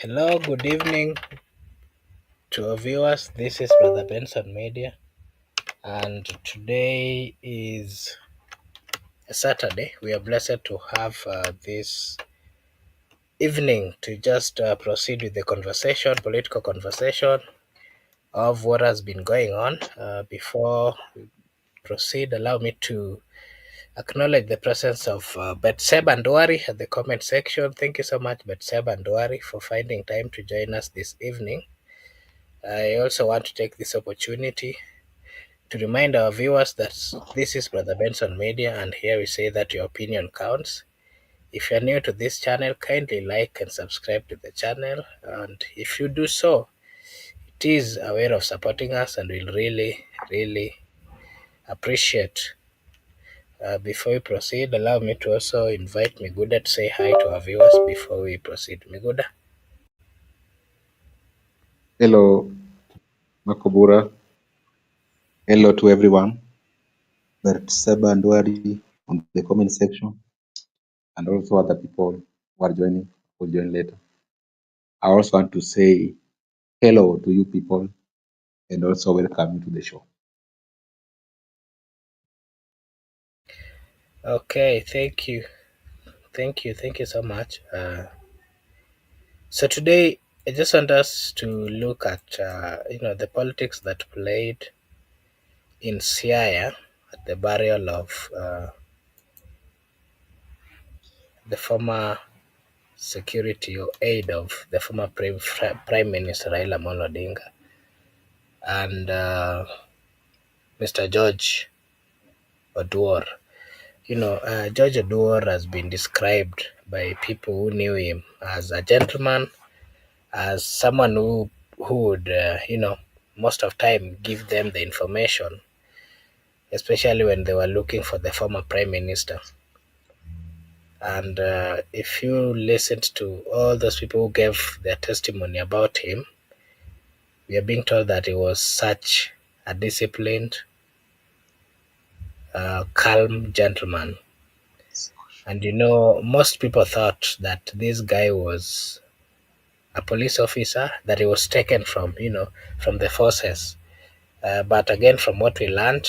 Hello, good evening to our viewers. This is Brother Benson Media, and today is a Saturday. We are blessed to have this evening to just proceed with the conversation, political conversation of what has been going on. Before we proceed, allow me to acknowledge the presence of Betseba Ndwari at the comment section. Thank you so much, Betseba Ndwari, for finding time to join us this evening. I also want to take this opportunity to remind our viewers that this is Brother Benson Media, and here we say that your opinion counts. If you're new to this channel, kindly like and subscribe to the channel. And if you do so, it is a way of supporting us, and we'll really appreciate. Before we proceed, allow me to also invite Miguda to say hi to our viewers before we proceed. Miguda. Hello, Makobura. Hello to everyone. But Seba and Wari on the comment section, and also other people who are joining will join later. I also want to say hello to you people and also welcome you to the show. Okay, thank you. Thank you so much. So today, I just want us to look at the politics that played in Siaya at the burial of the former security or aide of the former Prime Minister Raila Odinga and Mr. George Oduor. George Oduor has been described by people who knew him as a gentleman, as someone who would most of time give them the information, especially when they were looking for the former prime minister. And if you listened to all those people who gave their testimony about him, we are being told that he was such a disciplined, calm gentleman. And most people thought that this guy was a police officer, that he was taken from the forces. But again, from what we learned,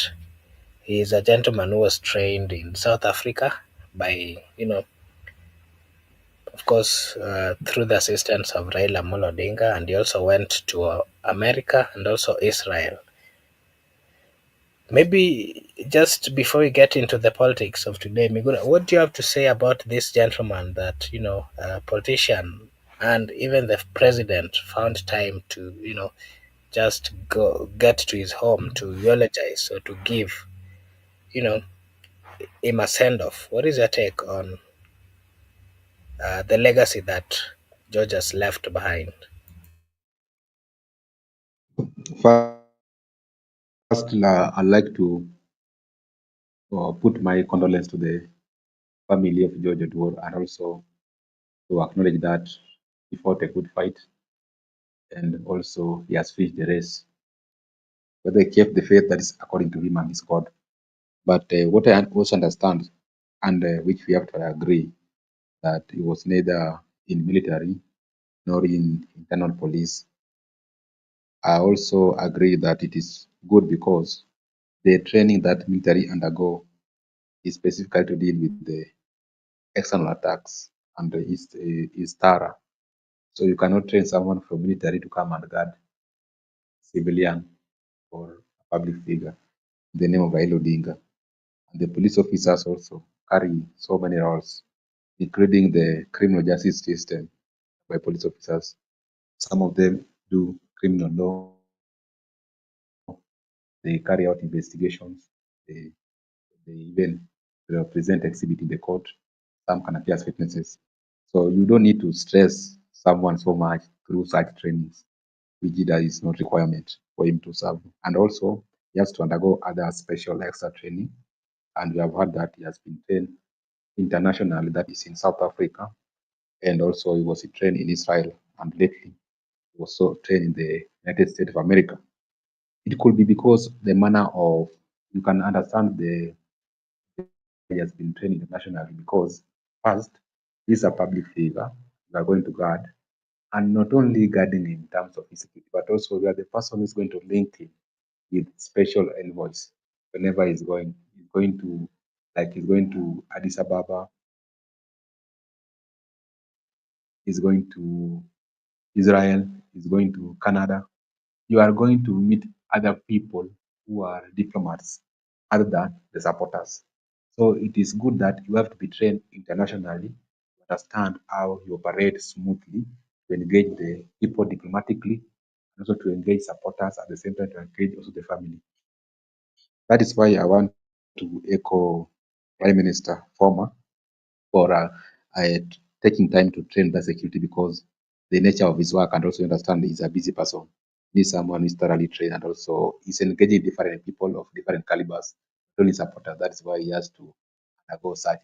he is a gentleman who was trained in South Africa by, of course, through the assistance of Raila Odinga, and he also went to America and also Israel. Maybe just before we get into the politics of today, Miguna, what do you have to say about this gentleman that, a politician and even the president found time to, just go get to his home to eulogize or to give, you know, him a send off? What is your take on the legacy that George has left behind? First, I'd like to put my condolence to the family of George Oduor and also to acknowledge that he fought a good fight and also he has finished the race. Whether he kept the faith, that is according to him and his God. But what I also understand, and which we have to agree, that he was neither in military nor in internal police. I also agree that it is good because the training that military undergo is specifically to deal with the external attacks and is thorough. So you cannot train someone from military to come and guard civilian or a public figure in the name of Raila Odinga. And the police officers also carry so many roles, including the criminal justice system by police officers. Some of them do criminal law, they carry out investigations, they even present exhibit in the court. Some can appear as witnesses. So you don't need to stress someone so much through such trainings, which there is not requirement for him to serve. And also, he has to undergo other special extra training. And we have heard that he has been trained internationally, that is in South Africa, and also he was trained in Israel, and lately he was also trained in the United States of America. It could be because the manner of, you can understand the he has been trained internationally because first, he's a public figure. We are going to guard. and not only guarding in terms of his security, but also you are the person who's going to link him with special envoys whenever he's going. He's going to, like, he's going to Addis Ababa, he's going to Israel, he's going to Canada. You are going to meet other people who are diplomats other than the supporters. So it is good that you have to be trained internationally to understand how you operate smoothly, to engage the people diplomatically, and also to engage supporters at the same time to engage also the family. That is why I want to echo Prime Minister former for uh, taking time to train the security because the nature of his work and also understand he's a busy person. Needs someone who's thoroughly trained and also is engaging different people of different calibers, not only supporters. That is why he has to undergo such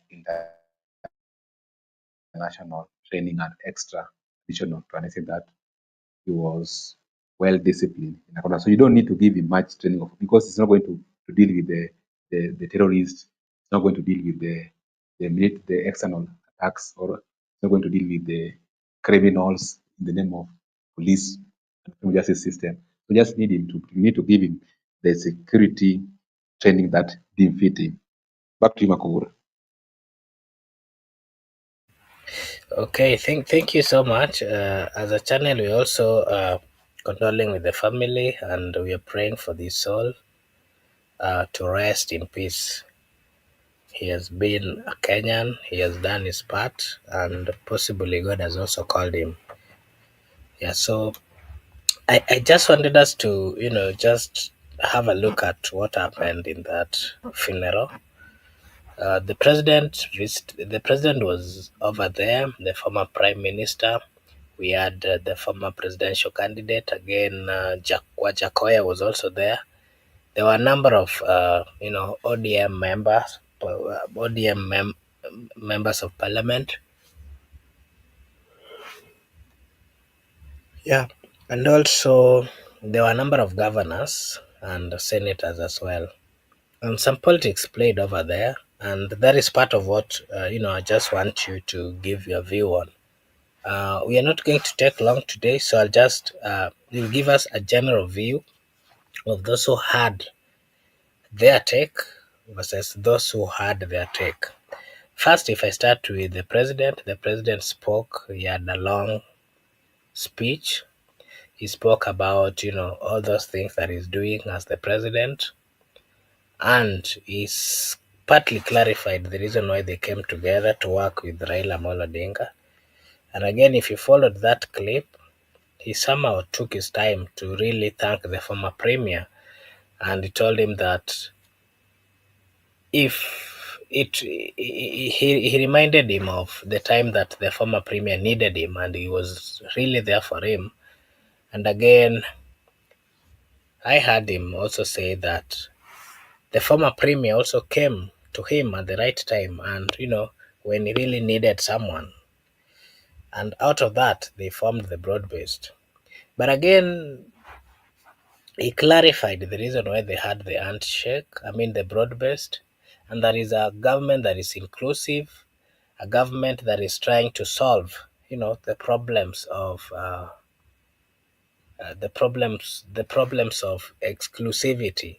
international training and extra additional to understand that he was well disciplined in Akona. So you don't need to give him much training of because he's not going to deal with the terrorists, it's not going to deal with the external attacks, or it's not going to deal with the criminals in the name of police and criminal justice system. So just you need to give him the security training that didn't fit him. Back to you, Makubura. Okay, thank you so much. As a channel, we also condoling with the family, and we are praying for the soul to rest in peace. He has been a Kenyan. He has done his part, and possibly God has also called him. Yeah. So I just wanted us to just have a look at what happened in that funeral. The president was over there. The former prime minister. We had the former presidential candidate again. Wajakoya was also there. There were a number of ODM members, members of parliament. Yeah, and also there were a number of governors and senators as well. And some politics played over there, and that is part of what I just want you to give your view on. We are not going to take long today, so I'll just will give us a general view of those who had their take versus those who had their take. First, if I start with the president spoke. He had a long speech. He spoke about all those things that he's doing as the president, and he's partly clarified the reason why they came together to work with Raila Amolo Odinga. And again, if you followed that clip, he somehow took his time to really thank the former premier, and he told him that if he reminded him of the time that the former premier needed him and he was really there for him. And again, I heard him also say that the former premier also came to him at the right time, and when he really needed someone, and out of that they formed the broad based. But again, he clarified the reason why they had the handshake, I mean the broad based, and that is a government that is inclusive, a government that is trying to solve, the problems of the problems of exclusivity.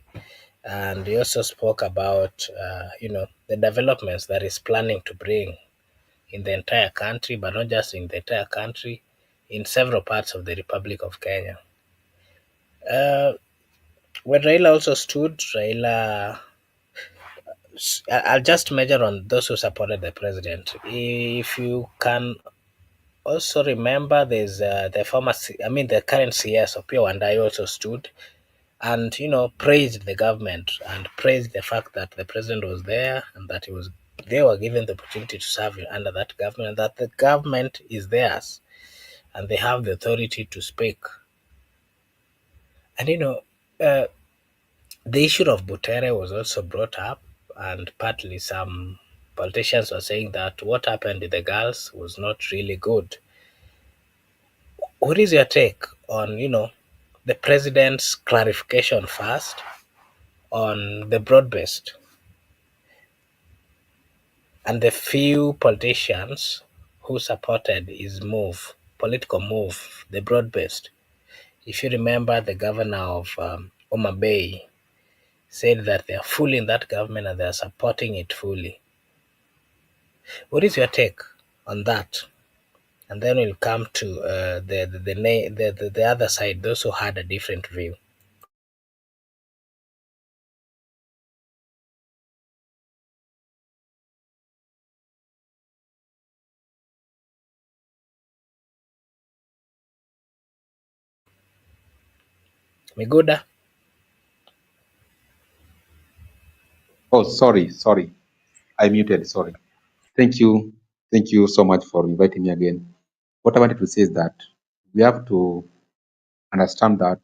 And he also spoke about, the developments that is planning to bring in the entire country, but not just in the entire country, in several parts of the Republic of Kenya. Uh, when Raila also stood, I'll just measure on those who supported the president. If you can also remember, there's the current CS of Pure, and I also stood and praised the government and praised the fact that the president was there and that they were given the opportunity to serve under that government, and that the government is theirs and they have the authority to speak. And uh, the issue of Butere was also brought up, and partly some politicians were saying that what happened to the girls was not really good. What is your take on the president's clarification first on the broad based, and the few politicians who supported his move political move, the broad-based. If you remember, the governor of Oma Bay said that they are fully in that government and they are supporting it fully. What is your take on that? And then we'll come to the other side, those who had a different view. Miguda, Oh, sorry. I muted. Sorry. Thank you. Thank you so much for inviting me again. What I wanted to say is that we have to understand that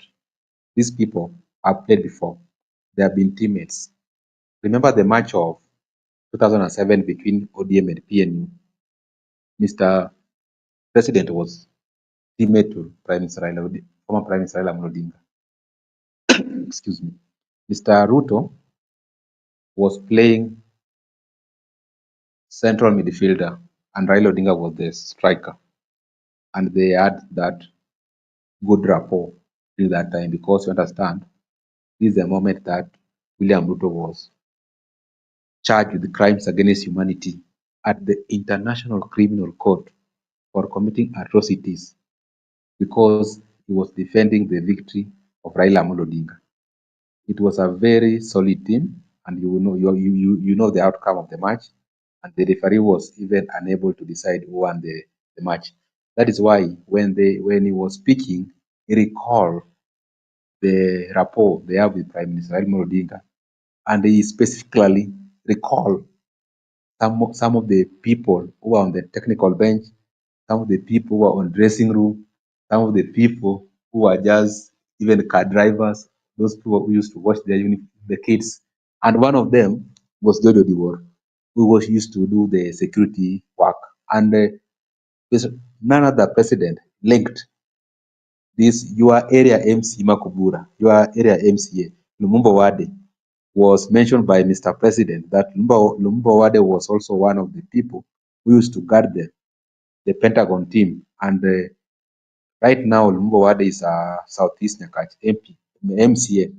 these people have played before. They have been teammates. Remember the match of 2007 between ODM and PNU? Mr. President was teammate to Prime Minister Raila, former Prime Minister Raila Odinga. Excuse me. Mr. Ruto was playing central midfielder and Raila Odinga was the striker. And they had that good rapport during that time because you understand, this is the moment that William Ruto was charged with crimes against humanity at the International Criminal Court for committing atrocities because he was defending the victory of Raila Odinga. It was a very solid team, and you know the outcome of the match, and the referee was even unable to decide who won the match. That is why when he was speaking, he recalled the rapport they have with Prime Minister Raila Odinga, and he specifically recalled some of the people who are on the technical bench, some of the people who are on dressing room, some of the people who are just even car drivers, those people who used to watch the kids. And one of them was Jojo Diwor, who was used to do the security work. And none other president linked this, your area MC Makubura, your area MCA, Lumumba Wade, was mentioned by Mr. President that Lumumba Wade was also one of the people who used to guard the Pentagon team. And right now, Lumumba Wade is a Southeast Nyakach MP, MCA.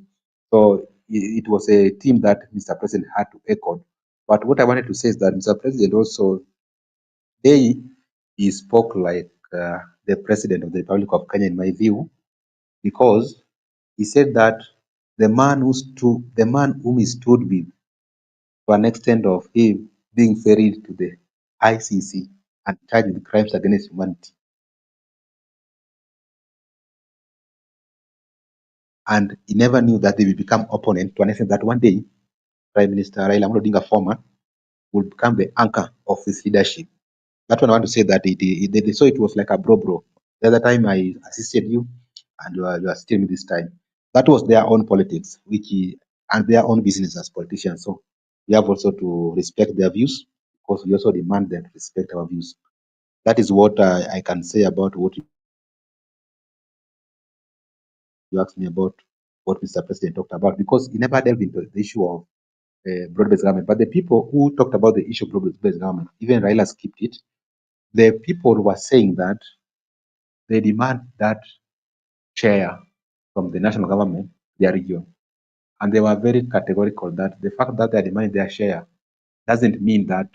So it was a team that Mr. President had to echo. But what I wanted to say is that Mr. President also, he spoke like the President of the Republic of Kenya, in my view, because he said that the man whom he stood with, to an extent of him being ferried to the ICC and charged with crimes against humanity. And he never knew that they will become opponents, to an extent that one day Prime Minister Raila Odinga former will become the anchor of his leadership. That's what I want to say, that they saw it was like a bro. The other time I assisted you, and you are still me this time. That was their own politics, and their own business as politicians. So we have also to respect their views, because we also demand them to respect our views. That is what I can say about what you asked me about, what Mr. President talked about, because he never delved into the issue of broad-based government. But the people who talked about the issue of broad-based government, even Raila skipped it. The people were saying that they demand that share from the national government, their region. And they were very categorical that the fact that they are demanding their share doesn't mean that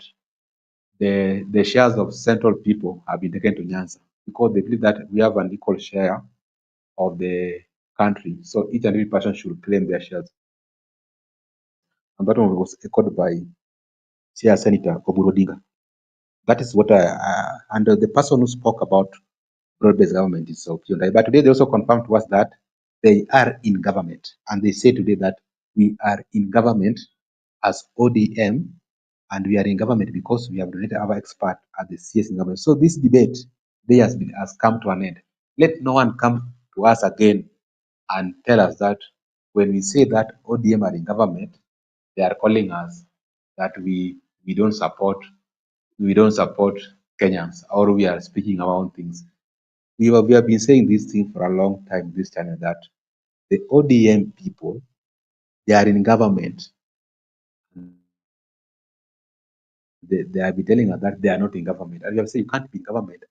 the shares of central people have been taken to Nyanza, because they believe that we have an equal share of the country. So each and every person should claim their shares. And that one was echoed by Siaya Senator Oburu Odinga. That is what and the person who spoke about broad-based government is Opiyo. But today they also confirmed to us that they are in government. And they say today that we are in government as ODM, and we are in government because we have donated our expert at the CS in government. So this debate has come to an end. Let no one come to us again and tell us that when we say that ODM are in government, they are calling us that we don't support Kenyans, or we are speaking our own things. We have been saying this thing for a long time, this channel, that the ODM people, they are in government. They have been telling us that they are not in government. And we have said you can't be in government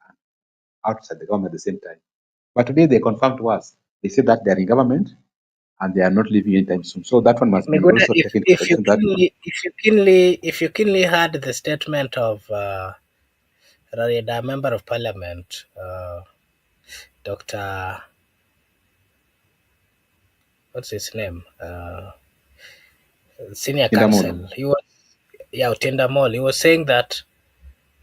outside the government at the same time. But today they confirmed to us. They said that they are in government and they are not leaving anytime soon. So that one must be Miguda, also taken into consideration. That if you keenly heard the statement of the member of parliament, Doctor, what's his name, senior Tindamolo. counsel, he was Utinda Mall. He was saying that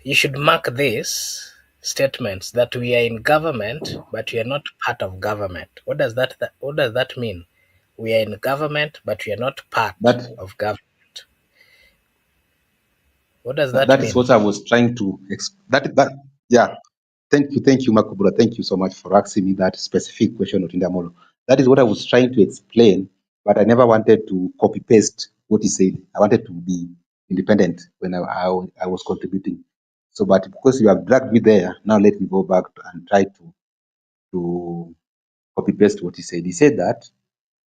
you should mark these statements that we are in government, but we are not part of government. What does that mean? We are in government, but we are not part That of government. What does that, that that is mean? what I was trying to that yeah. Thank you, Makubura. Thank you so much for asking me that specific question of Tindamolo. That is what I was trying to explain, but I never wanted to copy paste what he said. I wanted to be independent when I was contributing. So, but because you have dragged me there, now let me go back and try to copy paste what he said. He said that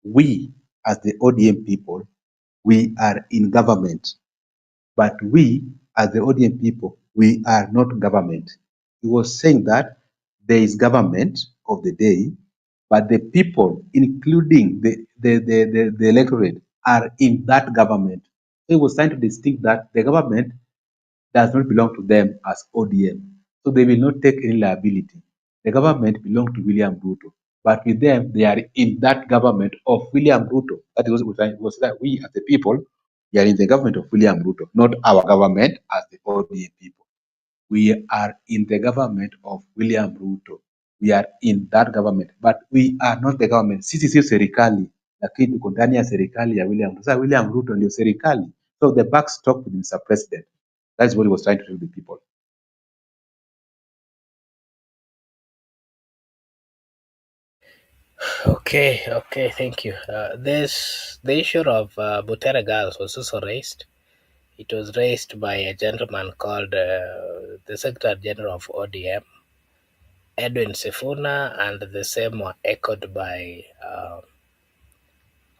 we, as the ODM people, we are in government, but we, as the ODM people, we are not government. He was saying that there is government of the day, but the people, including the electorate, are in that government. He was trying to distinct that the government does not belong to them as ODM. So they will not take any liability. The government belongs to William Ruto. But with them, they are in that government of William Ruto. That is what was that we as the people, we are in the government of William Ruto, not our government as the ODM people. We are in the government of William Ruto. We are in that government, but we are not the government. Sisi sio serikali, lakini tuko ndani ya serikali ya William Ruto. Sasa William Ruto ndio serikali. So the buck stopped with Mr. President. That's what he was trying to tell the people. Okay, thank you. This the issue of Butere girls was also raised. It was raised by a gentleman called the Secretary General of ODM, Edwin Sifuna, and the same were echoed by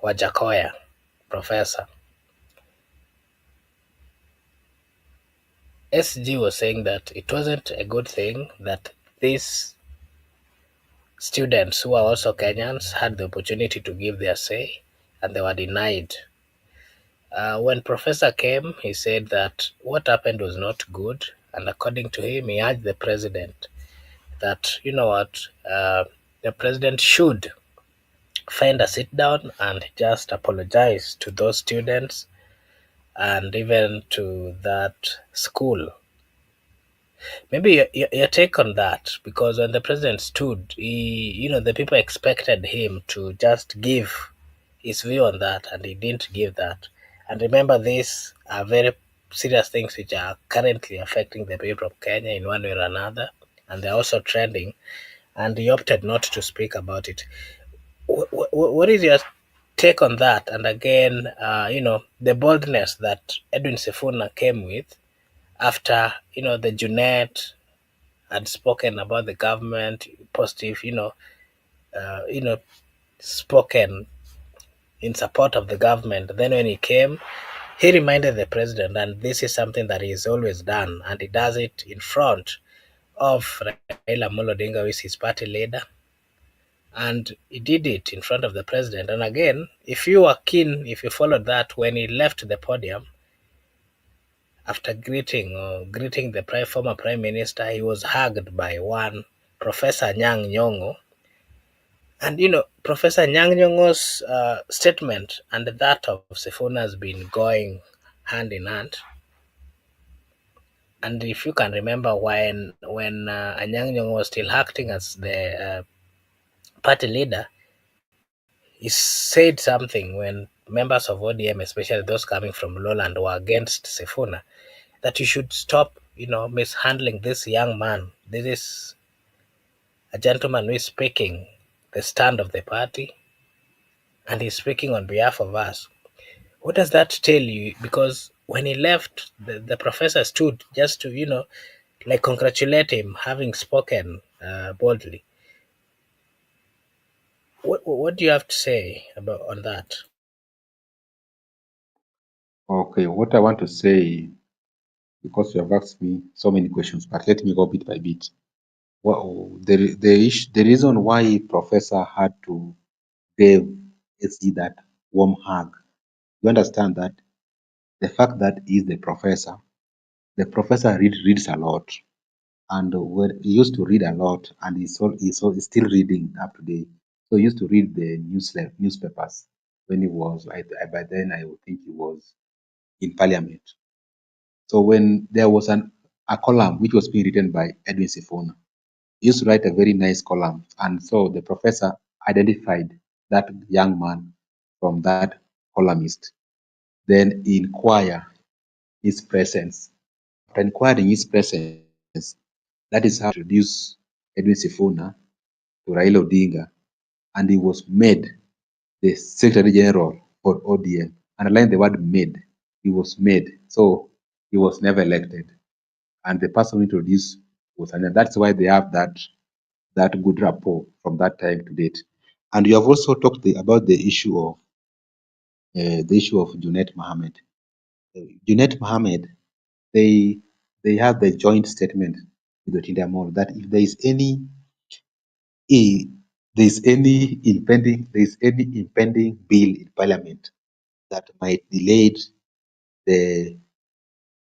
Wajakoya, Professor. SG was saying that it wasn't a good thing that these students who are also Kenyans had the opportunity to give their say and they were denied. When Professor came, he said that what happened was not good, and according to him, he urged the president that, you know what, the president should find a sit down and just apologize to those students and even to that school. Maybe your take on that, because when the president stood, the people expected him to just give his view on that, and he didn't give that. And remember, these are very serious things which are currently affecting the people of Kenya in one way or another, and they're also trending. And he opted not to speak about it. What is your take on that? And again, the boldness that Edwin Sifuna came with after the Junet had spoken about the government, positive, you know, spoken in support of the government. Then when he came, he reminded the president, and this is something that he's always done, and he does it in front of Raila Amolo Odinga, who is his party leader, and he did it in front of the president. And again, if you were keen, if you followed that, when he left the podium after greeting the former prime minister, he was hugged by one Professor Nyang' Nyong'o. And Professor Nyang' Nyong'o's statement and that of Sifuna has been going hand in hand. And if you can remember, when Nyang' Nyong'o was still acting as the party leader, he said something when members of ODM, especially those coming from Lowland, were against Sifuna, that you should stop, mishandling this young man. This is a gentleman who is speaking the stand of the party, and he's speaking on behalf of us. What does that tell you? Because when he left, the professor stood just to, like congratulate him having spoken boldly. What do you have to say about on that? Okay, what I want to say, because you have asked me so many questions, but let me go bit by bit. Well, the reason why Professor had to give SG that warm hug, you understand that the fact that he's the professor reads a lot, and when he used to read a lot, and he's still reading up to date. So he used to read the newspapers when he was. By then I would think he was in Parliament. So when there was a column which was being written by Edwin Sifuna, he used to write a very nice column, and so the professor identified that young man from that columnist. Then he inquired his presence. After inquiring his presence, that is how he introduced Edwin Sifuna to Raila Odinga, and he was made the Secretary General for ODM. Underline the word made. He was made. So he was never elected. And the person who introduced was, and that's why they have that good rapport from that time to date. And you have also talked about the issue of Junet Mohammed. Junet Mohammed, they they have the joint statement with Otinda Mall that if eh, there is any impending bill in Parliament that might delay the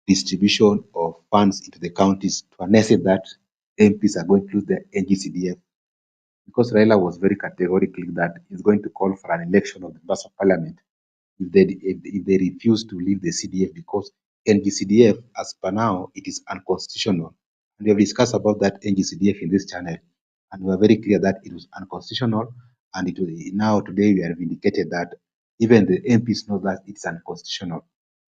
distribution of funds into the counties to an extent that MPs are going to lose their NGCDF, because Raila was very categorical that he's going to call for an election of the members of Parliament if they refuse to leave the CDF, because NGCDF, as per now, it is unconstitutional. And we have discussed about that NGCDF in this channel, and we are very clear that it was unconstitutional. And now today we are vindicated that even the MPs know that it's unconstitutional.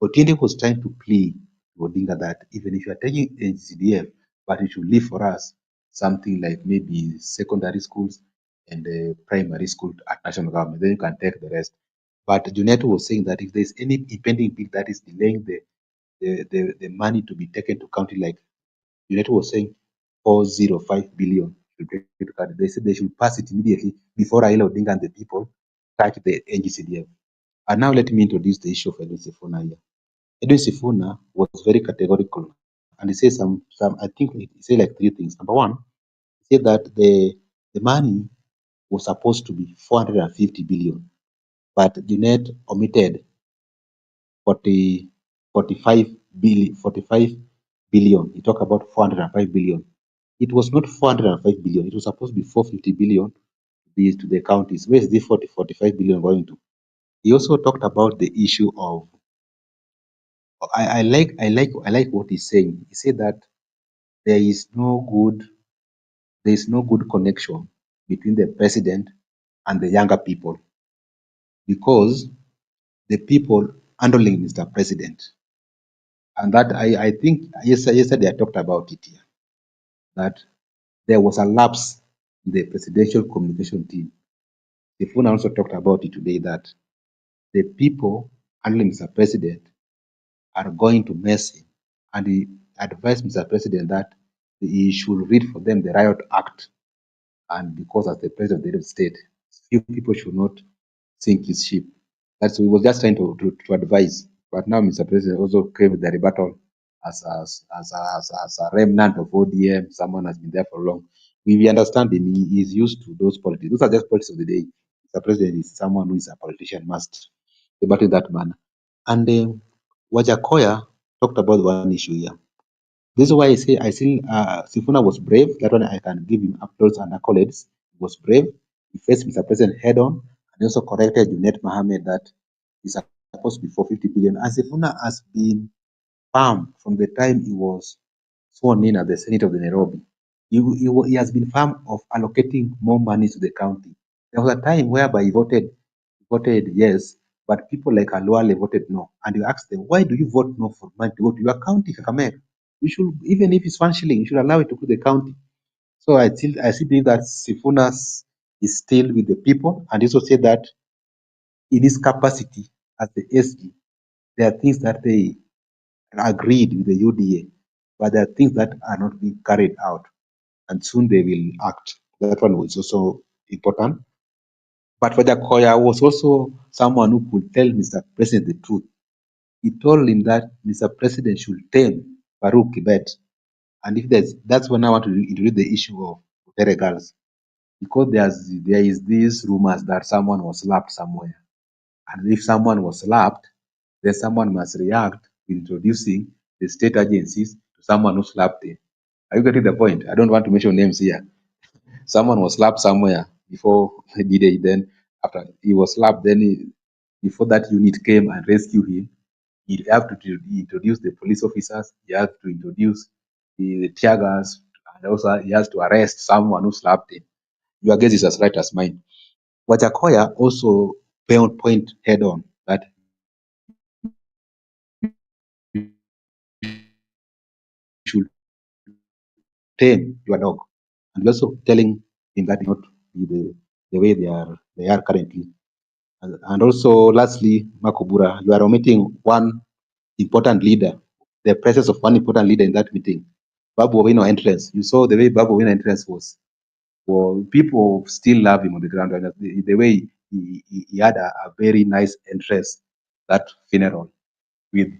Otiende was trying to plead to Odinga that even if you are taking NGCDF, but it should leave for us something like maybe secondary schools and primary school at national government, then you can take the rest. But Juneto was saying that if there's any impending bill that is delaying the money to be taken to county, like Juneto was saying 405 billion should be taken to county, they said they should pass it immediately before Raila Odinga and the people touch the NGCDF. And now let me introduce the issue of Edwin Sifuna here. Edwin Sifuna was very categorical, and he said some I think he said like three things. Number one, he said that the money was supposed to be 450 billion, but Junet omitted 40, 45 billion, 45 billion. He talked about 405 billion. It was not 405 billion. It was supposed to be 450 billion to the counties. Where is the 45 billion going to? He also talked about the issue of. I like what he's saying. He said that there is no good there is no good connection between the president and the younger people, because the people handling Mr. President. And that I think yesterday I talked about it here, that there was a lapse in the presidential communication team. The phone also talked about it today, that the people handling Mr. President are going to mess him. And he advised Mr. President that he should read for them the Riot Act. And because as the president of the United States, few people should not sink his ship. That's what he was just trying to advise. But now Mr. President also came with the rebuttal as a remnant of ODM, someone has been there for long. We understand him, he is used to those politics. Those are just politics of the day. Mr. President is someone who is a politician, must debate in that manner. And Wajakoya talked about one issue here. This is why I see Sifuna was brave. That one I can give him applause and accolades. He was brave. He faced Mr. President head on, and he also corrected Junet Mohammed that he's supposed to be 450 billion. And Sifuna has been firm from the time he was sworn in at the Senate of the Nairobi. He has been firm of allocating more money to the county. There was a time whereby he voted yes, but people like Aluale voted no. And you ask them, why do you vote no for money to go to your county, Kakamega? You should, even if it's 1 shilling, you should allow it to go to the county. So I still believe that Sifunas is still with the people, and he also said that in his capacity as the SG, there are things that they agreed with the UDA, but there are things that are not being carried out, and soon they will act. That one was also important. But Wajakoya was also someone who could tell Mr. President the truth. He told him that Mr. President should tame Farouk Kibet, And if that's when I want to introduce the issue of Tere girls, because there is these rumors that someone was slapped somewhere, and if someone was slapped, then someone must react with introducing the state agencies to someone who slapped him. Are you getting the point? I don't want to mention names here. Someone was slapped somewhere before he did it. Then after he was slapped, before that unit came and rescued him, he have to introduce the police officers. He has to introduce the tear gas, and also he has to arrest someone who slapped him. Your guess is as right as mine. Wajakoya also point head on that you should tame your dog, and also telling him that not be the way they are currently. And also, lastly, Makobura, you are omitting one important leader, the presence of one important leader in that meeting. Babu Owino entrance. You saw the way Babu Owino entrance was. Well, people still love him on the ground. And the way he had a very nice entrance, that funeral, with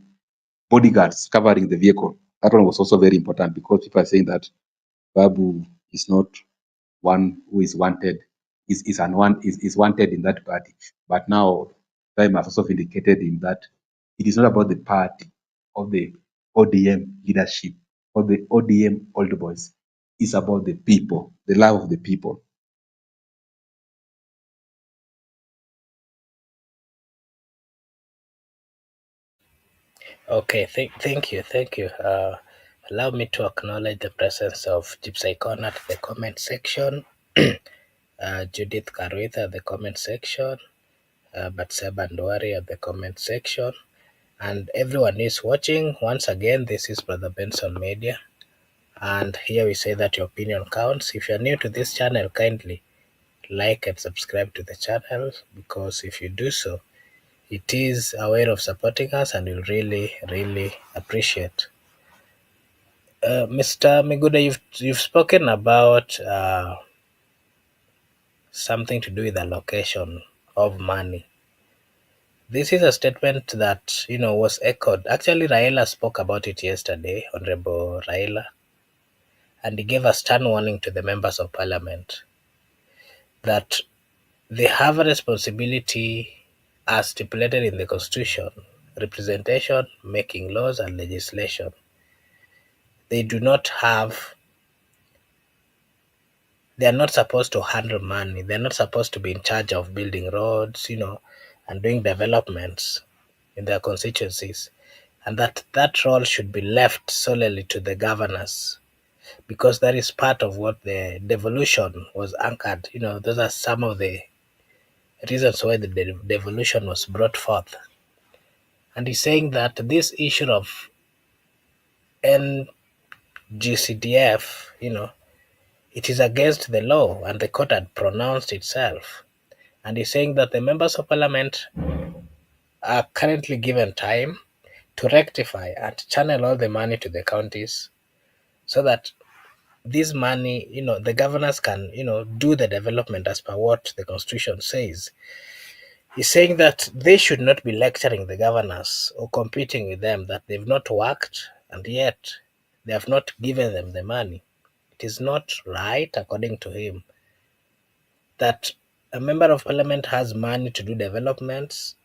bodyguards covering the vehicle. That one was also very important because people are saying that Babu is not one who is wanted, is wanted in that party. But now time has also vindicated him that it is not about the party of the ODM leadership or the ODM old boys. It's about the people, the love of the people. Okay, thank you. Allow me to acknowledge the presence of Gypsy Corner at the comment section, Judith Karwitha at the comment section, Batseba Ndwari at the comment section, and everyone is watching. Once again, this is Brother Benson Media, and here we say that your opinion counts. If you're new to this channel, kindly like and subscribe to the channel, because if you do so, it is a way of supporting us and we'll really appreciate. Mr. Miguda, you've spoken about something to do with the allocation of money. This is a statement that was echoed. Actually, Raila spoke about it yesterday, Honorable Raila, and he gave a stern warning to the members of parliament that they have a responsibility as stipulated in the constitution, representation, making laws and legislation. They do not have They are not supposed to handle money. They're not supposed to be in charge of building roads, and doing developments in their constituencies. And that role should be left solely to the governors, because that is part of what the devolution was anchored. Those are some of the reasons why the devolution was brought forth. And he's saying that this issue of NGCDF, it is against the law, and the court had pronounced itself. And he's saying that the members of parliament are currently given time to rectify and channel all the money to the counties, so that this money, the governors can, do the development as per what the constitution says. He's saying that they should not be lecturing the governors or competing with them, that they've not worked and yet they have not given them the money. It is not right, according to him, that a member of parliament has money to do developments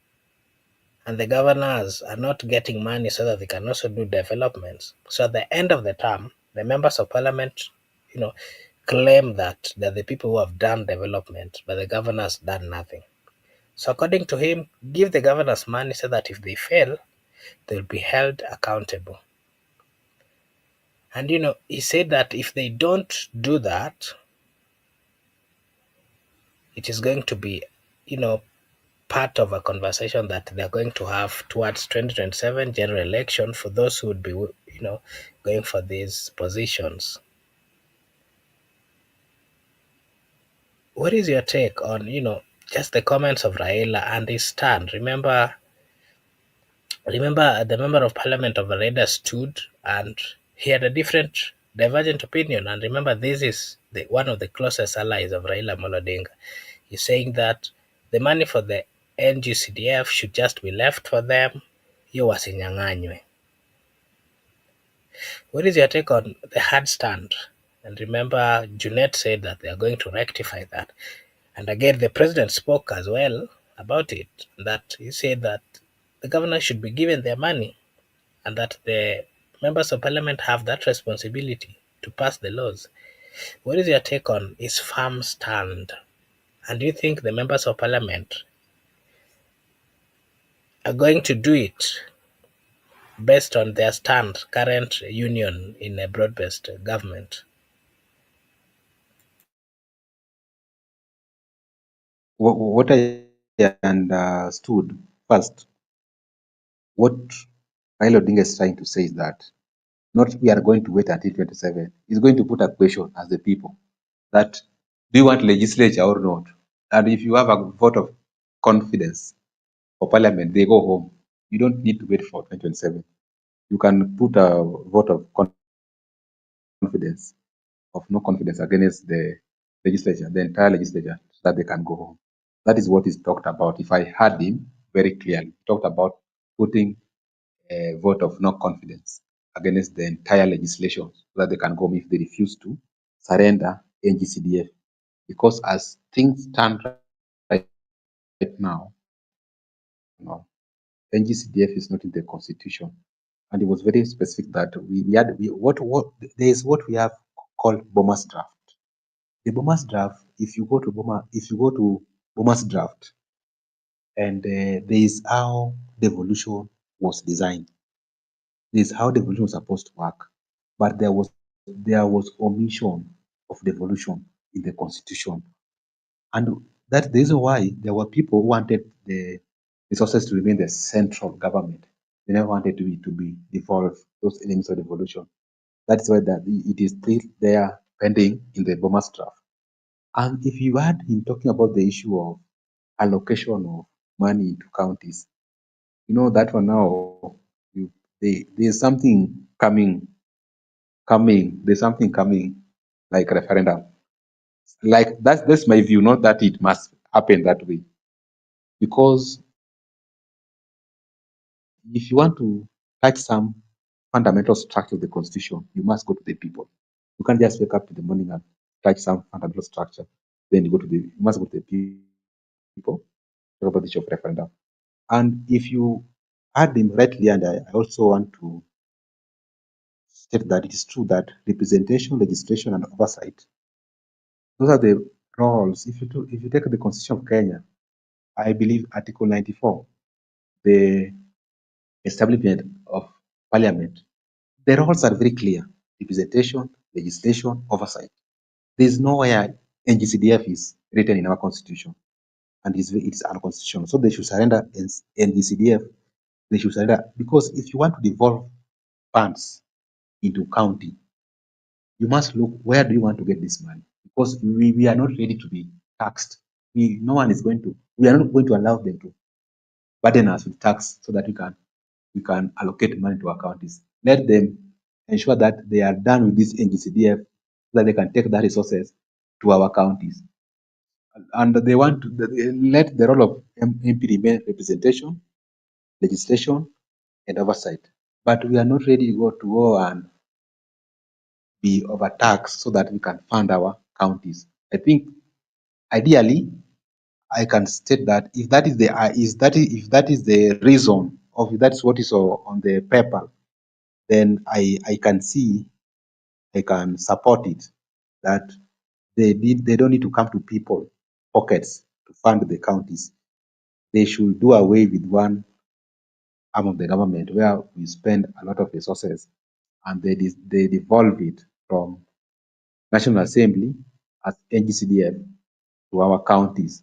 and the governors are not getting money so that they can also do developments. So at the end of the term, the members of parliament, you know, claim that they're the people who have done development, but the governors done nothing. So according to him, give the governors money so that if they fail, they'll be held accountable. And he said that if they don't do that, it is going to be, part of a conversation that they're going to have towards 2027 general election for those who would be, going for these positions. What is your take on, just the comments of Raila and his stand? Remember, the member of parliament of Raila stood and he had a different, divergent opinion. And remember, this is one of the closest allies of Raila Molodinga. He's saying that the money for the NGCDF should just be left for them. Hiyo wasinyang'anywe. What is your take on the hard stand? And remember, Junet said that they are going to rectify that. And again, the president spoke as well about it, that he said that the governors should be given their money and that the members of parliament have that responsibility to pass the laws. What is your take on his firm stand? And do you think the members of parliament are going to do it based on their stand, current union in a broad-based government? What I understood first, what Raila Odinga is trying to say is that not we are going to wait until 27. He's going to put a question as the people that do you want legislature or not? And if you have a vote of confidence for parliament, they go home. You don't need to wait for 2027. You can put a vote of confidence, of no confidence against the legislature, the entire legislature, so that they can go home. That is what is talked about. If I heard him very clearly, he talked about putting a vote of no confidence against the entire legislation so that they can go home if they refuse to surrender NGCDF. Because as things stand right now, no, NGCDF is not in the constitution. And it was very specific that we had there is what we have called Boma's draft. The Boma's draft, if you go to Boma's draft, and there is how devolution was designed. This is how devolution was supposed to work. But there was omission of devolution in the constitution. And that's the reason why there were people who wanted the resources to remain the central government. They never wanted to be devolved, those elements of devolution. That's why that it is still there pending in the Bomas draft. And if you had him talking about the issue of allocation of money to counties, you know that for now, there's something coming. There's something coming, like referendum. Like that's my view. Not that it must happen that way, because if you want to touch some fundamental structure of the constitution, you must go to the people. You can't just wake up in the morning and touch some fundamental structure. Then you must go to the people. Talk about the issue of referendum. And if you heard him rightly, and I also want to state that it is true that representation, legislation, and oversight, those are the roles. If you take the Constitution of Kenya, I believe Article 94, the establishment of Parliament, the roles are very clear: representation, legislation, oversight. There is nowhere NGCDF is written in our Constitution, and it's unconstitutional. So they should surrender NGCDF. They should surrender, because if you want to devolve funds into county, you must look where do you want to get this money, because we are not ready to be taxed. No one is going to. We are not going to allow them to burden us with tax so that we can allocate money to our counties. Let them ensure that they are done with this NGCDF so that they can take that resources to our counties. And they want to let the role of MP remain representation, legislation, and oversight. But we are not ready to go and be overtaxed so that we can fund our counties. I think ideally, I can state that if that is the if that is the reason, or if that's what is on the paper, then I can see, I can support it, that they don't need to come to people pockets to fund the counties. They should do away with one arm of the government where we spend a lot of resources, and they devolve it from National Assembly as NGCDF to our counties,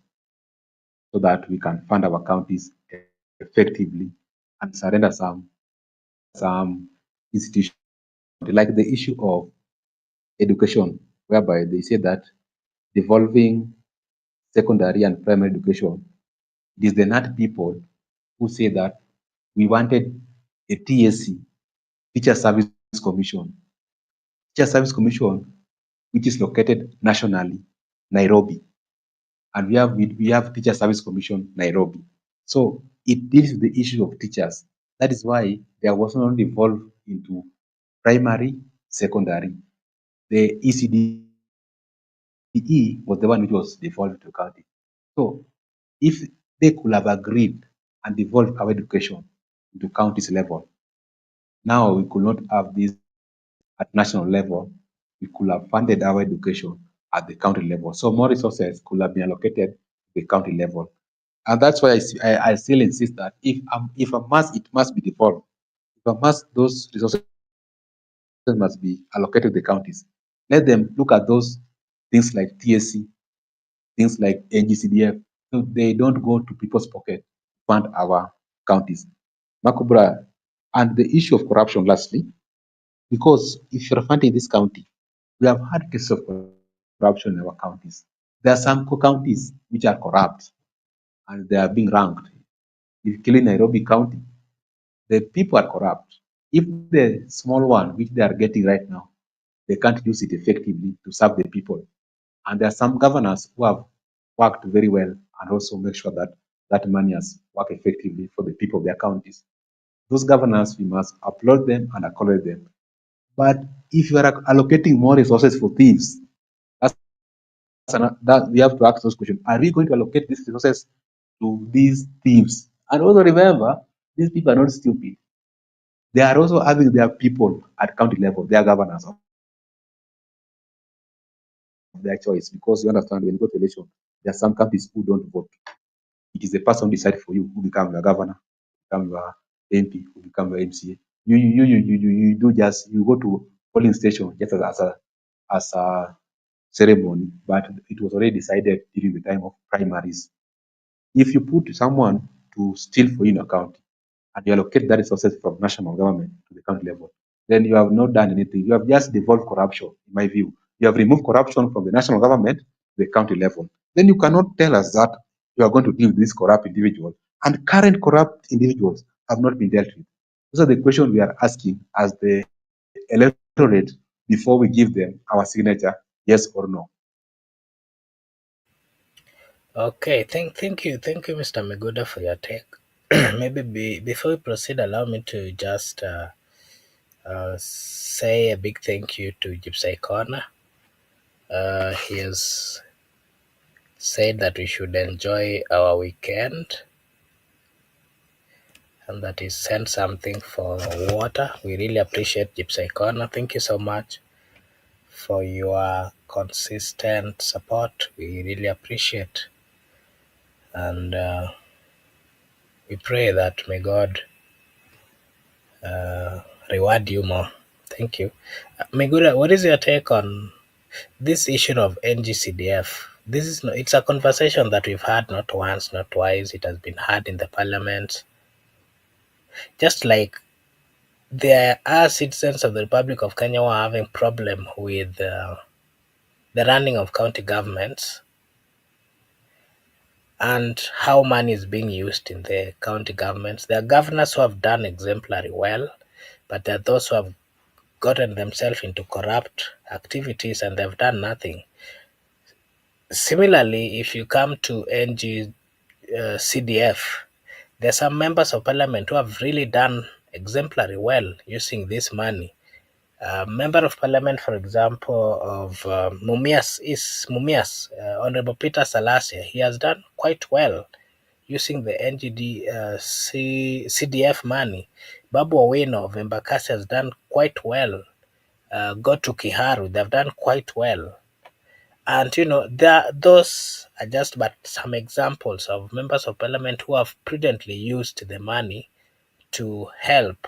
so that we can fund our counties effectively and surrender some institutions, like the issue of education, whereby they say that devolving secondary and primary education, it is the NAT people who say that we wanted a TSC, Teacher Service Commission. Teacher Service Commission, which is located nationally, Nairobi. And we have Teacher Service Commission, Nairobi. So it deals with the issue of teachers. That is why there was not devolved into primary, secondary. The ECDE was the one which was devolved to county. So if they could have agreed and devolved our education to counties level, now we could not have this at national level. We could have funded our education at the county level. So more resources could have been allocated to the county level. And that's why I still insist that if a must, it must be devolved. If a must, those resources must be allocated to the counties. Let them look at those things like TSC, things like NGCDF, so they don't go to people's pocket to fund our counties. Makubra, and the issue of corruption, lastly, because if you're funding this county, we have had cases of corruption in our counties. There are some counties which are corrupt and they are being ranked. If you kill in Nairobi County, the people are corrupt. If the small one, which they are getting right now, they can't use it effectively to serve the people. And there are some governors who have worked very well and also make sure that that money has worked effectively for the people of their counties. Those governors, we must applaud them and acknowledge them. But if you are allocating more resources for thieves, that we have to ask those questions. Are we going to allocate these resources to these thieves? And also remember, these people are not stupid. They are also having their people at county level, their governors of their choice. Because you understand, when you go to election, there are some counties who don't vote. It is the person who decide for you who become your governor, who become your MP, who become your MCA. You do just you go to polling station just as a ceremony, but it was already decided during the time of primaries. If you put someone to steal for you in a county and you allocate that resources from national government to the county level, then you have not done anything. You have just devolved corruption, in my view. You have removed corruption from the national government to the county level. Then you cannot tell us that you are going to deal with this corrupt individual. And current corrupt individuals have not been dealt with. Those are the questions we are asking as the electorate before we give them our signature, yes or no. Okay, thank you, Mr. Miguda, for your take. Maybe before we proceed, allow me to just say a big thank you to Gypsy Corner. He has said that we should enjoy our weekend and that he sent something for water. We really appreciate Gypsy Corner. Thank you so much for your consistent support. We really appreciate, and we pray that may God reward you more. Thank you. Megura, what is your take on this issue of NGCDF? This is it's a conversation that we've had not once, not twice. It has been had in the parliament. Just like there are citizens of the Republic of Kenya who are having problem with the running of county governments and how money is being used in the county governments. There are governors who have done exemplary well, but there are those who have gotten themselves into corrupt activities and they've done nothing. Similarly, if you come to CDF, there are some members of parliament who have really done exemplary well using this money. Member of parliament, for example, of Honorable Peter Salasia. He has done quite well using the CDF money. Babu Owino of Embakasi has done quite well. Go to Kiharu, they've done quite well. And those are just but some examples of members of parliament who have prudently used the money to help,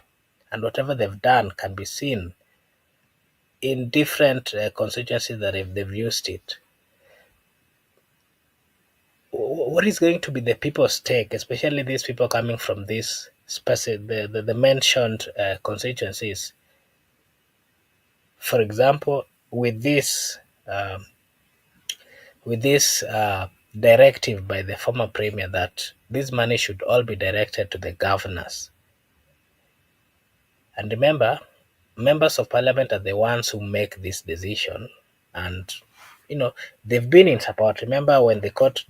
and whatever they've done can be seen in different constituencies that if they've used it. What is going to be the people's take, especially these people coming from these the mentioned constituencies? For example, um, with this directive by the former premier that this money should all be directed to the governors. And remember, members of parliament are the ones who make this decision, and they've been in support. Remember when the court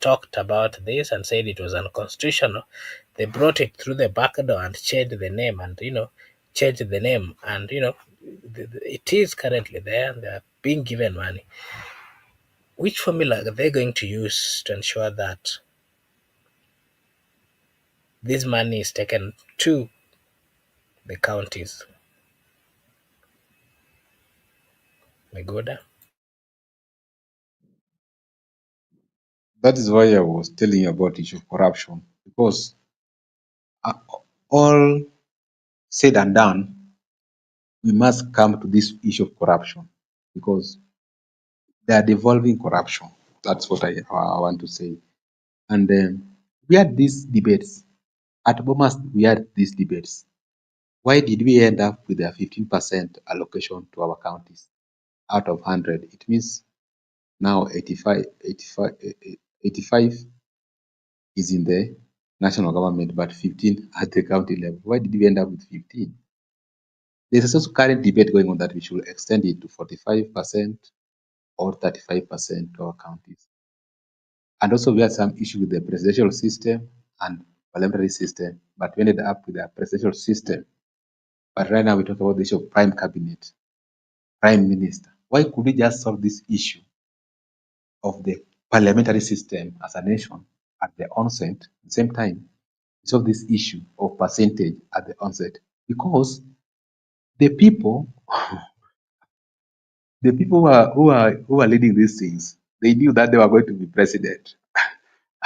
talked about this and said it was unconstitutional, they brought it through the back door and changed the name, and change the name, and it is currently there. They are being given money. Which formula are they going to use to ensure that this money is taken to the counties? Megoda? That is why I was telling you about issue of corruption, because uh, all said and done, we must come to this issue of corruption, because they are devolving corruption. That's what I want to say. And we had these debates. At Bomas, we had these debates. Why did we end up with a 15% allocation to our counties out of 100? It means now 85 is in the national government, but 15 at the county level. Why did we end up with 15? There's also current debate going on that we should extend it to 45% or 35% to our counties. And also we had some issue with the presidential system and parliamentary system, but we ended up with a presidential system. But right now we talk about the issue of prime cabinet, prime minister. Why could we just solve this issue of the parliamentary system as a nation at the onset, at the same time, solve this issue of percentage at the onset? Because the people, the people who are leading these things, they knew that they were going to be president,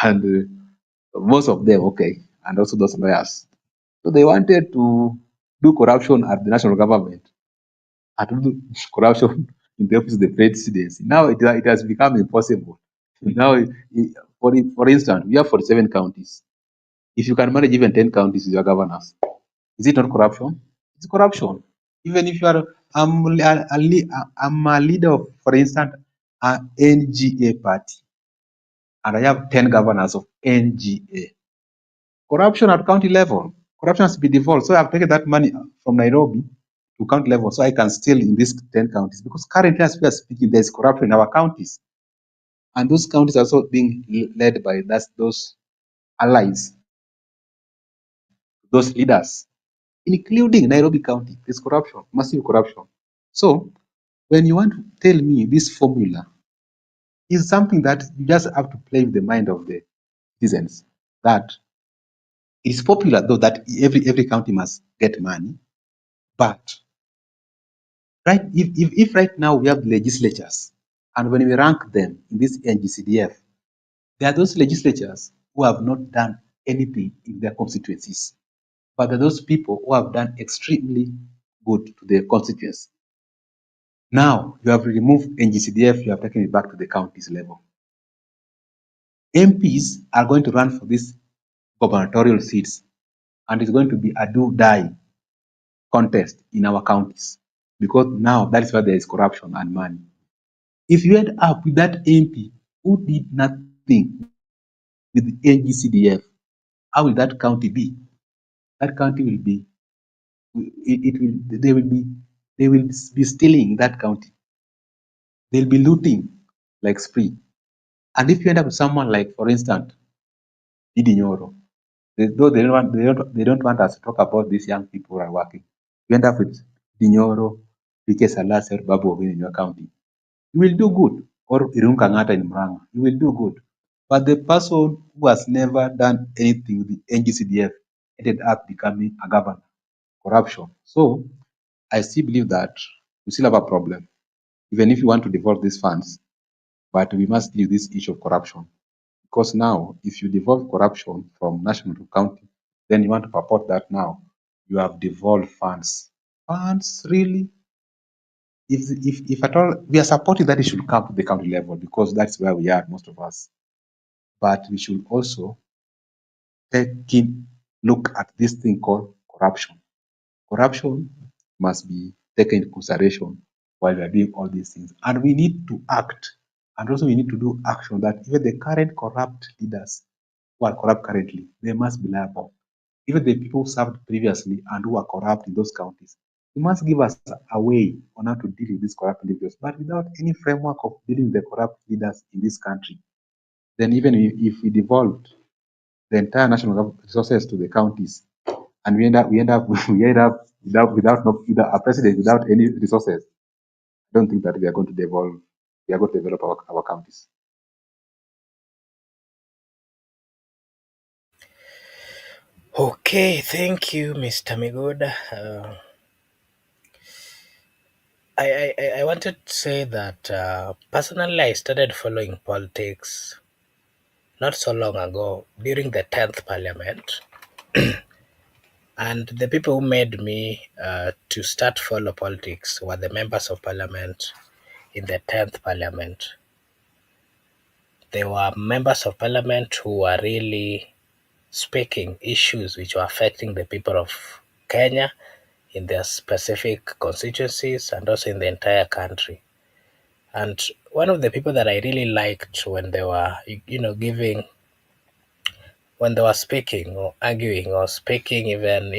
and most of them, okay, and also those lawyers. So they wanted to do corruption at the national government and to do corruption in the office of the presidency. Now it has become impossible. Now, for instance, we have 47 counties. If you can manage even 10 counties with your governors, is it not corruption? It's corruption. Even if you are, I'm a leader of, for instance, an NGA party, and I have 10 governors of NGA. Corruption at county level. Corruption has to be devolved. So I've taken that money from Nairobi to county level so I can steal in these 10 counties. Because currently, as we are speaking, there's corruption in our counties. And those counties are also being led by those allies, those leaders, including Nairobi County. There's corruption, massive corruption. So when you want to tell me this formula is something that you just have to play with the mind of the citizens, that it's popular though that every county must get money, but right, if right now we have legislatures, and when we rank them in this NGCDF, there are those legislatures who have not done anything in their constituencies, but there are those people who have done extremely good to their constituency. Now you have removed NGCDF, you have taken it back to the counties level. MPs are going to run for these gubernatorial seats, and it's going to be a do-die contest in our counties, because now that is where there is corruption and money. If you end up with that MP who did nothing with the NGCDF, how will that county be? That county will be, it will, they will be stealing in that county. They'll be looting like spree. And if you end up with someone like, for instance, Didi Nyoro, though they don't want us to talk about these young people who are working. You end up with Dinyoro, PK Salas, or Babu Owino in your county. You will do good. Or Irun Kangata in Murang'a. You will do good. But the person who has never done anything with the NGCDF ended up becoming a governor. Corruption. So I still believe that we still have a problem, even if you want to devolve these funds, but we must deal with this issue of corruption. Because now, if you devolve corruption from national to county, then you want to purport that now you have devolved funds. Funds, really? If at all, we are supporting that it should come to the county level because that's where we are, most of us. But we should also take in look at this thing called corruption. Corruption must be taken into consideration while we are doing all these things. And we need to act. And also we need to do action that even the current corrupt leaders who are corrupt currently, they must be liable. Even the people who served previously and who are corrupt in those counties, they must give us a way on how to deal with these corrupt individuals. But without any framework of dealing with the corrupt leaders in this country, then even if we devolved the entire national resources to the counties, and we end up without a president without any resources. I don't think that we are going to develop our counties. Okay, thank you, Mr. Migoda. I wanted to say that personally, I started following politics not so long ago during the 10th Parliament. And the people who made me to start follow politics were the members of Parliament in the 10th Parliament. They were members of Parliament who were really speaking issues which were affecting the people of Kenya in their specific constituencies and also in the entire country. And one of the people that I really liked when they were, giving, when they were speaking or arguing or speaking even,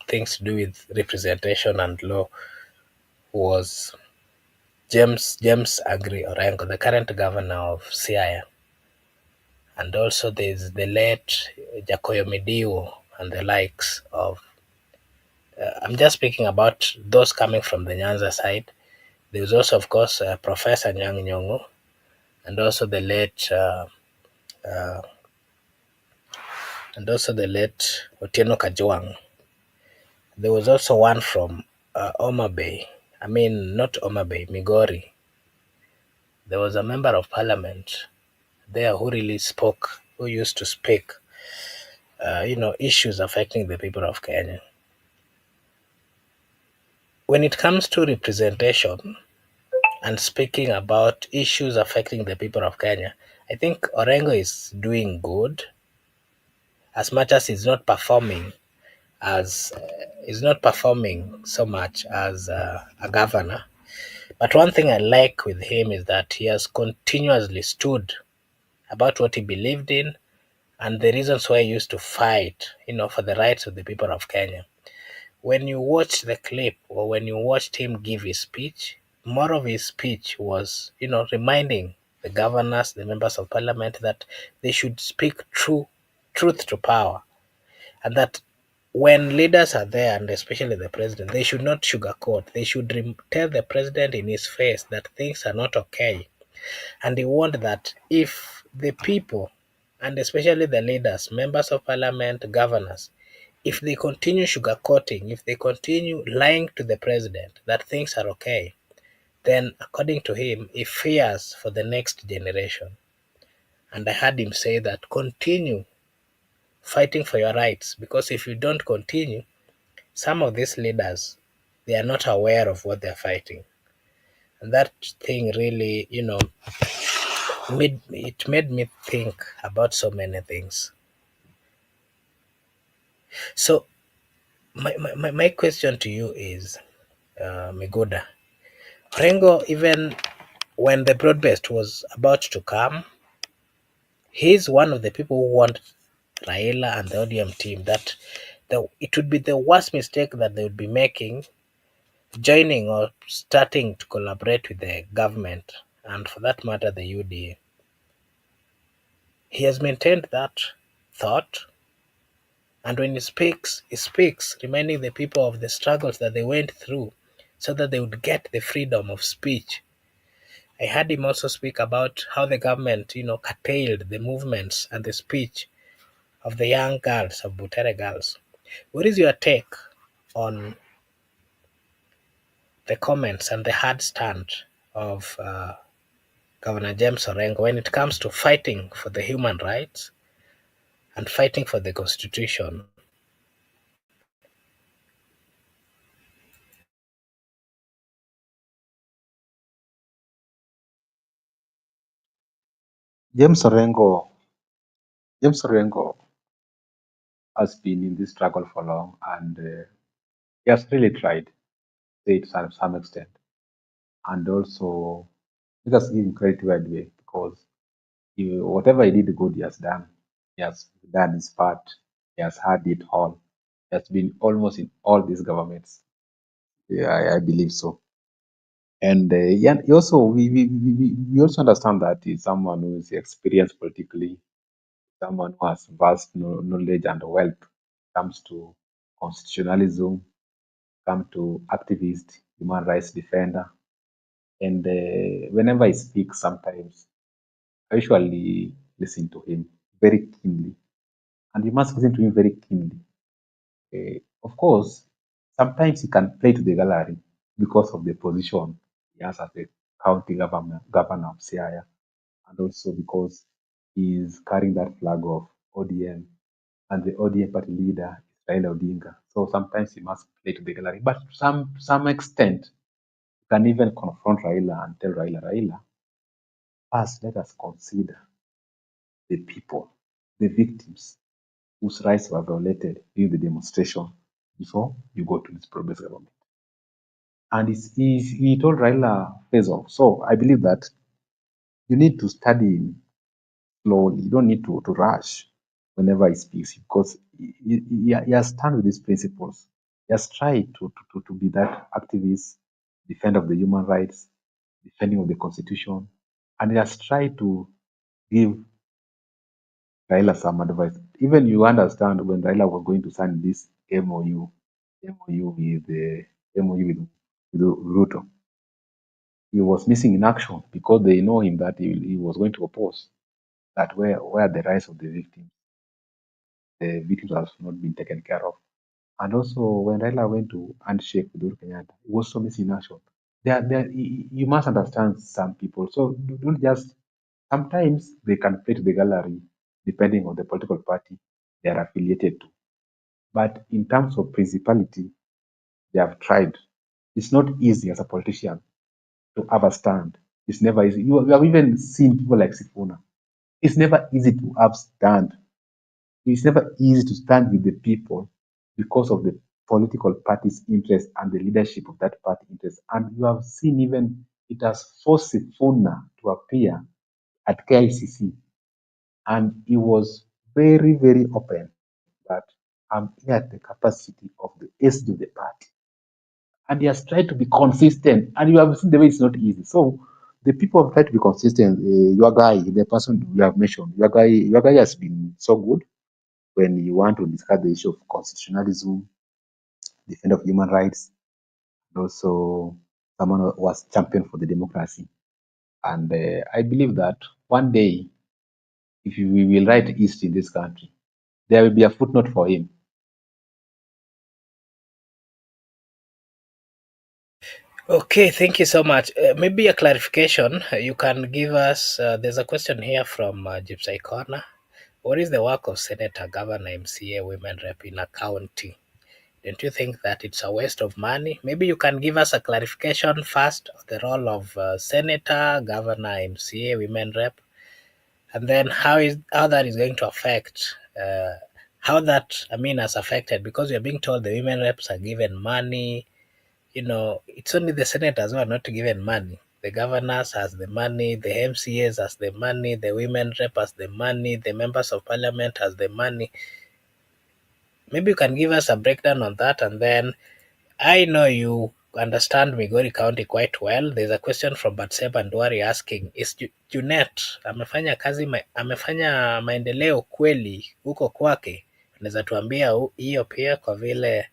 things to do with representation and law was James Agri Orengo, the current governor of Siaya. And also there's the late Jacoyo Midiwo and the likes of, I'm just speaking about those coming from the Nyanza side. There's also, of course, Professor Nyang' Nyong'o, and also the late Otieno Kajwang'. There was also one from Oma Bay. I mean, not Oma Bay, Migori. There was a member of parliament there who really spoke, who used to speak, issues affecting the people of Kenya. When it comes to representation and speaking about issues affecting the people of Kenya, I think Orengo is doing good as much as he's not performing so much as a governor. But one thing I like with him is that he has continuously stood about what he believed in and the reasons why he used to fight, for the rights of the people of Kenya. When you watch the clip or when you watched him give his speech, more of his speech was, reminding the governors, the members of parliament that they should speak truth to power, and that when leaders are there, and especially the president, they should not sugarcoat. They should tell the president in his face that things are not okay. And he warned that if the people, and especially the leaders, members of parliament, governors, if they continue sugarcoating, if they continue lying to the president that things are okay, then according to him, he fears for the next generation. And I heard him say that continue fighting for your rights, because if you don't continue, some of these leaders, they are not aware of what they're fighting. And that thing really, made me think about so many things. So my question to you is, Migoda, Rengo, even when the broadcast was about to come, he's one of the people who want Raila and the ODM team that it would be the worst mistake that they would be making joining or starting to collaborate with the government, and for that matter the UDA. He has maintained that thought, and when he speaks reminding the people of the struggles that they went through so that they would get the freedom of speech. I heard him also speak about how the government, curtailed the movements and the speech of the young girls, of Butere girls. What is your take on the comments and the hard stand of Governor James Orengo when it comes to fighting for the human rights and fighting for the constitution? James Orengo, James Orengo has been in this struggle for long, and he has really tried, say to some extent, and also let us give him credit where due because whatever he did good, he has done. He has done his part. He has had it all. He has been almost in all these governments. Yeah, I believe so. And yeah, he also we also understand that he's someone who is experienced politically, someone who has vast knowledge and wealth comes to constitutionalism, come to activist, human rights defender. And whenever I speak, sometimes I usually listen to him very keenly. And you must listen to him very keenly. Of course, sometimes he can play to the gallery because of the position he has as a county governor of Siaya, and also because he is carrying that flag of ODM, and the ODM party leader is Raila Odinga. So sometimes he must play to the gallery. But to some extent, you can even confront Raila and tell Raila, first let us consider the people, the victims whose rights were violated during the demonstration before you go to this progress government. And he told Raila face off. So I believe that you need to study slowly. You don't need to rush whenever he speaks because he has stand with these principles. He has tried to be that activist, defender of the human rights, defending of the constitution, and he has tried to give Raila some advice. Even you understand when Raila was going to sign this MOU with the MOU with Ruto, he was missing in action because they know him that he was going to oppose that where the rights of the victims have not been taken care of. And also when Raila went to handshake with Uhuru Kenyatta, he was so missing in action. You must understand some people. So don't just sometimes they can play to the gallery depending on the political party they are affiliated to. But in terms of principality, they have tried. It's not easy as a politician to have a stand. It's never easy. You have even seen people like Sifuna. It's never easy to have stand. It's never easy to stand with the people because of the political party's interest and the leadership of that party interest. And you have seen even it has forced Sifuna to appear at KICC. And he was very, very open that I'm here at the capacity of the SD of the party. And he has tried to be consistent. And you have seen the way it's not easy. So the people have tried to be consistent. Your guy, the person you have mentioned, your guy has been so good when you want to discuss the issue of constitutionalism, defense of human rights, and also someone who was champion for the democracy. And I believe that one day, if we will write East in this country, there will be a footnote for him. Okay, thank you so much. Maybe a clarification. You can give us. There's a question here from Gypsy Corner. What is the work of senator, governor, MCA, women rep in a county? Don't you think that it's a waste of money? Maybe you can give us a clarification first of the role of senator, governor, MCA, women rep, and then how that is going to affect how that has affected, because we are being told the women reps are given money. It's only the senators who are not given money. The governors has the money, the MCAs has the money, the women rep has the money, the members of parliament has the money. Maybe you can give us a breakdown on that, and then I know you understand Migori County quite well. There's a question from Batseba Ndwari asking, is Junet amefanya maendeleo kweli huko kwake? Unaweza tuambia hiyo pia, kwa vile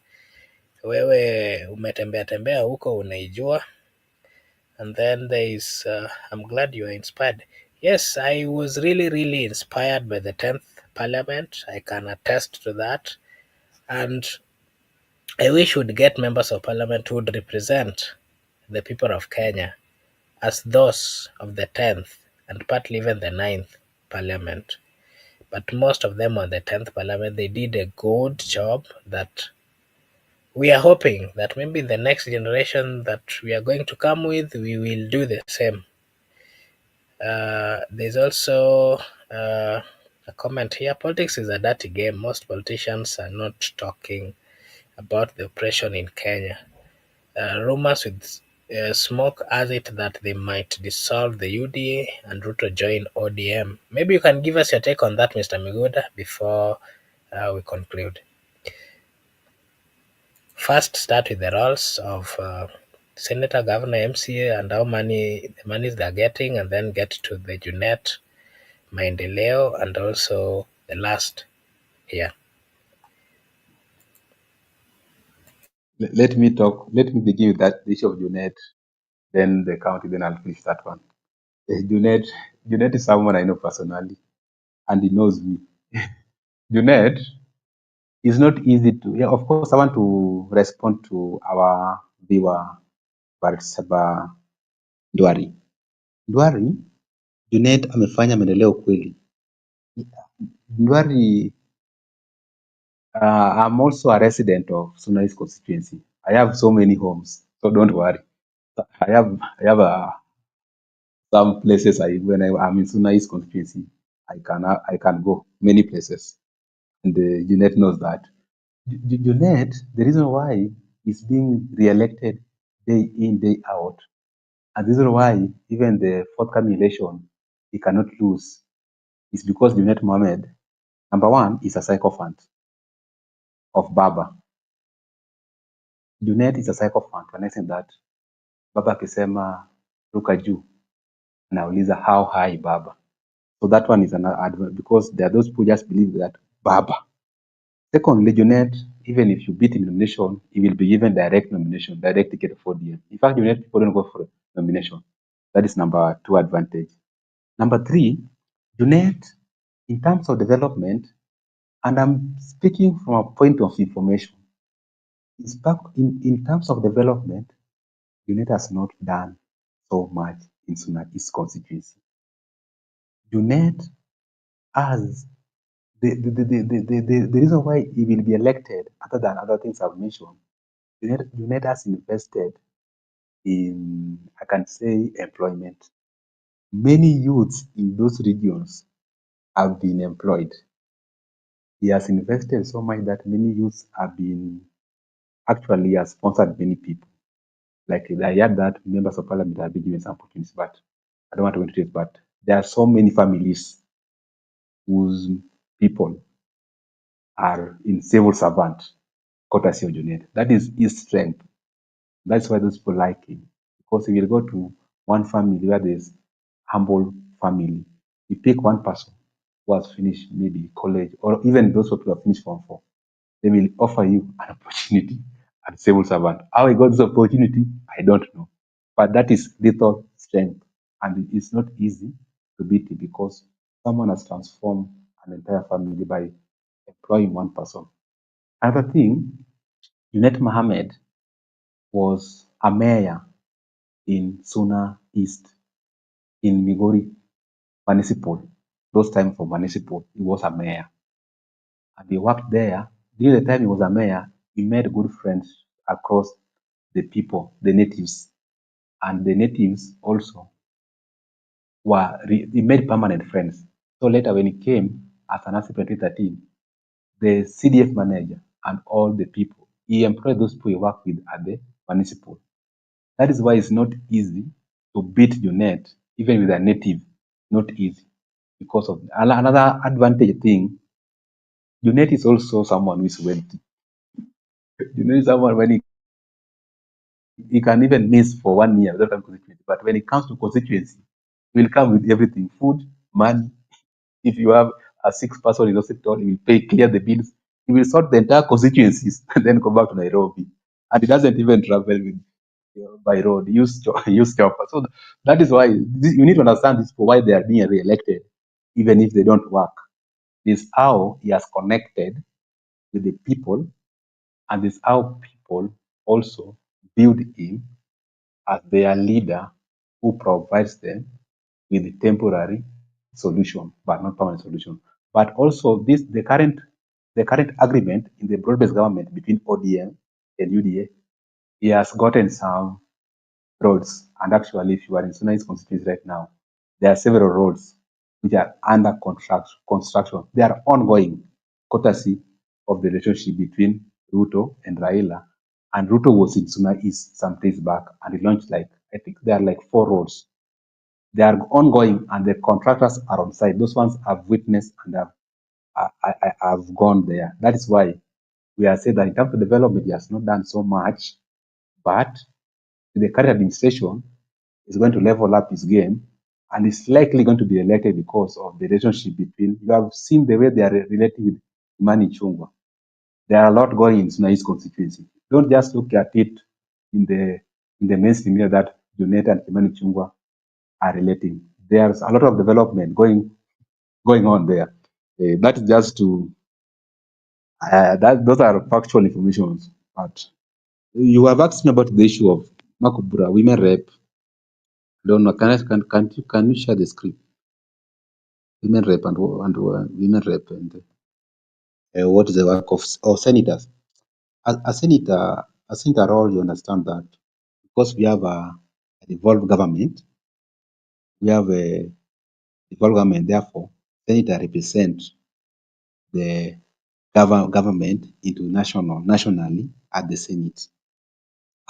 wewe umetembea tembea huko unaijua. And then there is, I'm glad you are inspired. Yes, I was really, really inspired by the 10th Parliament. I can attest to that. And I wish we'd get members of Parliament who would represent the people of Kenya as those of the 10th and partly even the 9th Parliament. But most of them on the 10th Parliament, they did a good job that we are hoping that maybe the next generation that we are going to come with, we will do the same. There's also a comment here. Politics is a dirty game. Most politicians are not talking about the oppression in Kenya. Rumors with smoke has it that they might dissolve the UDA and Ruto join ODM. Maybe you can give us your take on that, Mr. Miguda, before we conclude. First, start with the roles of senator, governor, MCA, and how the monies they're getting, and then get to the Junet, Maendeleo, and also the last here. let me talk. Let me begin with that issue of Junet, then the county, then I'll finish that one. Junet, Junet is someone I know personally, and he knows me. Junet is not easy to. Yeah, of course, I want to respond to our viewer, Barsaba Ndwari. Ndwari, Junet amefanya maendeleo kweli. Ndwari, I'm also a resident of Sunais constituency. I have so many homes, so don't worry. I have some places when I'm in Sunais constituency, I can go many places, and Junet knows that. Junet, the reason why he's being re-elected day in day out, and the reason why even the forthcoming election he cannot lose is because Junet Mohammed, number one, is a sycophant of Baba. Junet is a sycophant to an extent that Baba akisema ruka juu, anauliza how high Baba. So that one is an advert because there are those who just believe that Baba. Secondly, Junet, even if you beat in nomination, he will be given direct nomination, direct ticket for DM. In fact, Junet people don't go for nomination. That is number two advantage. Number three, Junet, in terms of development, and I'm speaking from a point of information, in terms of development, Junet has not done so much in Suna East constituency. Junet has the reason why he will be elected, other than other things I've mentioned, Junet has invested in, I can say, employment. Many youths in those regions have been employed. He has invested so much that many youths have been, actually, he has sponsored many people. Like I heard that members of parliament have been given some opportunities, but I don't want to go into it. But there are so many families whose people are in civil servant courtesy of Junet. That is his strength. That's why those people like him. Because if you go to one family where there's humble family, you pick one person who has finished maybe college, or even those people who have finished Form 4, they will offer you an opportunity as civil servant. How I got this opportunity, I don't know. But that is little strength. And it's not easy to beat it because someone has transformed an entire family by employing one person. Another thing, Junet Mohammed was a mayor in Suna East in Migori Municipal. Those time for municipal, he was a mayor. And he worked there. During the time he was a mayor, he made good friends across the people, the natives. And the natives also he made permanent friends. So later when he came as an assistant in 2013, the CDF manager and all the people, he employed those people he worked with at the municipal. That is why it's not easy to beat Junet, even with a native. Not easy. Because of another advantage thing, Junet is also someone who is wealthy. Junet is someone when he can even miss for 1 year without having constituency. But when it comes to constituency, he will come with everything: food, money. If you have a 6 person in hospital, he will pay, clear the bills. He will sort the entire constituencies and then come back to Nairobi. And he doesn't even travel with by road. He use chopper. So that is why you need to understand this for why they are being re-elected, even if they don't work. This is how he has connected with the people, and this is how people also build him as their leader who provides them with temporary solution, but not permanent solution. But also the current agreement in the broad-based government between ODM and UDA, he has gotten some roads. And actually, if you are in Sunai's constituency right now, there are several roads which are under construction. They are ongoing, courtesy of the relationship between Ruto and Raila. And Ruto was in Sunai East some days back, and he launched, like, I think there are like 4 roads. They are ongoing, and the contractors are on site. Those ones have witnessed and have gone there. That is why we are saying that in terms of development, he has not done so much, but the current administration is going to level up his game, and is likely going to be elected because of the relationship between. You have seen the way they are relating with Imani Chungwa. There are a lot going in Sunai's constituency. Don't just look at it in the mainstream media that Junet and Kimani Chungwa are relating. There's a lot of development going on there. That is just to those are factual information. But you have asked me about the issue of Makubura women rep. I don't know. Can you share the script? Women rep and women rep and what is the work of senators? A senator role, you understand that because we have a devolved government, we have a devolved government. Therefore, senator represent the government into nationally at the Senate,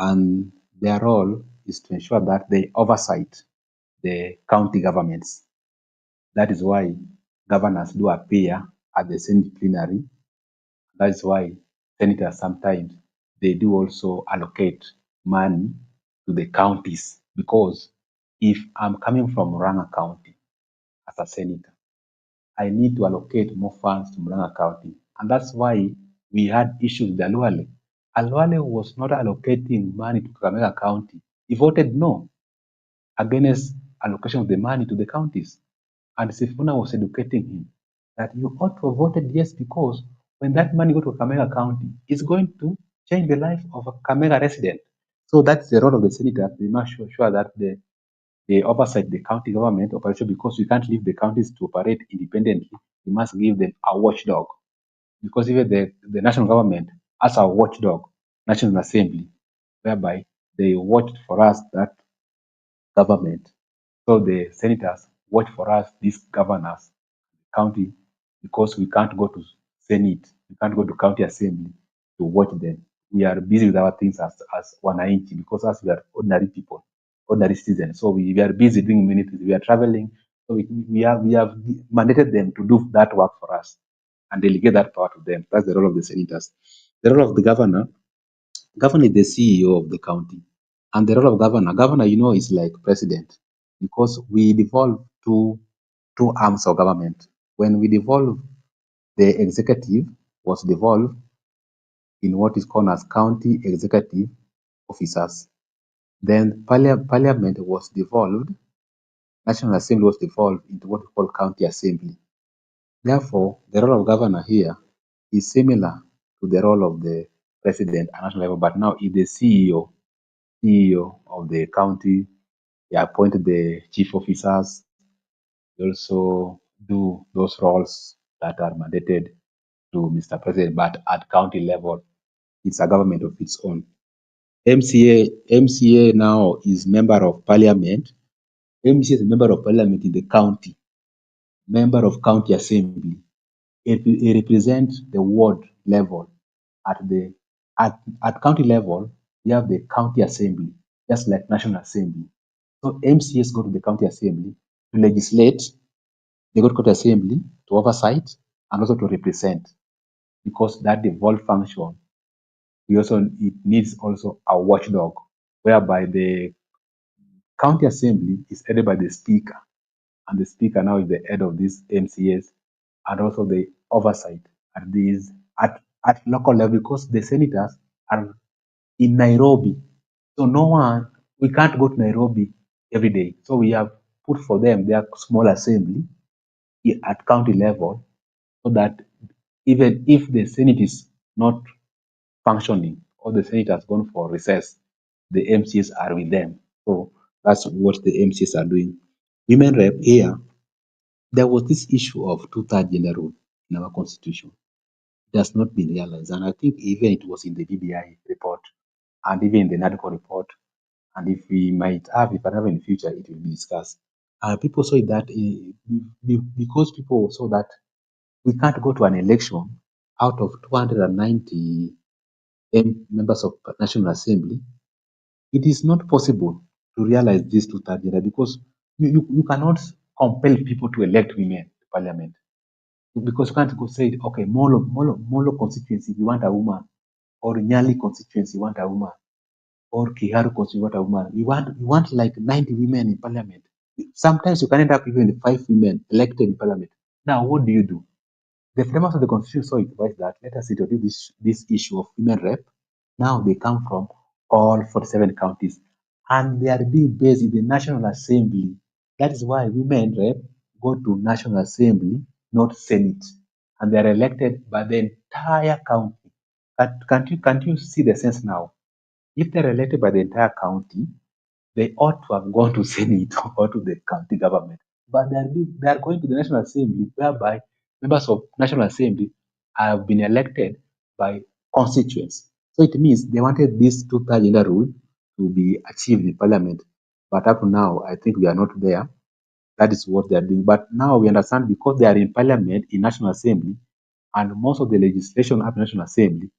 and their role is to ensure that they oversight the county governments. That is why governors do appear at the Senate plenary. That is why senators sometimes they do also allocate money to the counties, because if I'm coming from Murang'a County as a senator, I need to allocate more funds to Murang'a County. And that's why we had issues with Alwale. Alwale was not allocating money to Kakamega County. He voted no against allocation of the money to the counties. And Sifuna was educating him that you ought to have voted yes, because when that money go to Kakamega County, it's going to change the life of a Kakamega resident. So that's the role of the senator. They must sure that they oversight the county government operation, because you can't leave the counties to operate independently. You must give them a watchdog, because even the national government has a watchdog, National Assembly, whereby they watch for us that government. So the senators watch for us, these governors, county, because we can't go to Senate, we can't go to county assembly to watch them. We are busy with our things as wananchi, because as we are ordinary people, ordinary citizens. So we are busy doing many things. We are traveling. So we have mandated them to do that work for us and delegate that power to them. That's the role of the senators. The role of the governor is the CEO of the county. And the role of governor, is like president, because we devolve two arms of government. When we devolve, the executive was devolved in what is called as county executive officers. Then parliament was devolved, National Assembly was devolved into what we call county assembly. Therefore, the role of governor here is similar to the role of the president at national level, but now is the CEO of the county. He appointed the chief officers. They also do those roles that are mandated to Mr. President, but at county level, it's a government of its own. MCA now is member of parliament. MCA is a member of parliament in the county, member of county assembly. He represents the ward level. At county level, we have the county assembly, just like national assembly. So MCAs go to the county assembly to legislate. They go to county assembly to oversight and also to represent, because that devolved function, it needs also a watchdog, whereby the county assembly is headed by the speaker, and the speaker now is the head of these MCAs, and also the oversight at these at local level, because the senators are in Nairobi. So we can't go to Nairobi every day. So we have put for them their small assembly at county level, so that even if the Senate is not functioning or the Senate has gone for recess, the MCs are with them. So that's what the MCs are doing. Women rep here, there was this issue of two-third gender rule in our constitution. It has not been realized. And I think even it was in the BBI report and even in the NADCO report. And if I have in the future, it will be discussed. People saw that because people saw that we can't go to an election out of 290 members of National Assembly. It is not possible to realize this two-third gender, because you cannot compel people to elect women to parliament, because you can't go say, okay, Molo constituency, we want a woman, or Nyali constituency, we want a woman, or Kiharu constituency, we want a woman. We want like 90 women in parliament. Sometimes you can end up even with 5 women elected in parliament. Now, what do? The framers of the constitution saw it advised that let us introduce this issue of women rep, Now they come from all 47 counties and they are being based in the National Assembly. That is why women rep go to National Assembly, not Senate, and they are elected by the entire county. Can't you see the sense now? If they're elected by the entire county, they ought to have gone to Senate or to the county government. But they are going to the National Assembly, whereby members of National Assembly have been elected by constituents. So it means they wanted this two-third gender rule to be achieved in Parliament. But up to now, I think we are not there. That is what they are doing. But now we understand because they are in Parliament, in National Assembly, and most of the legislation at National Assembly.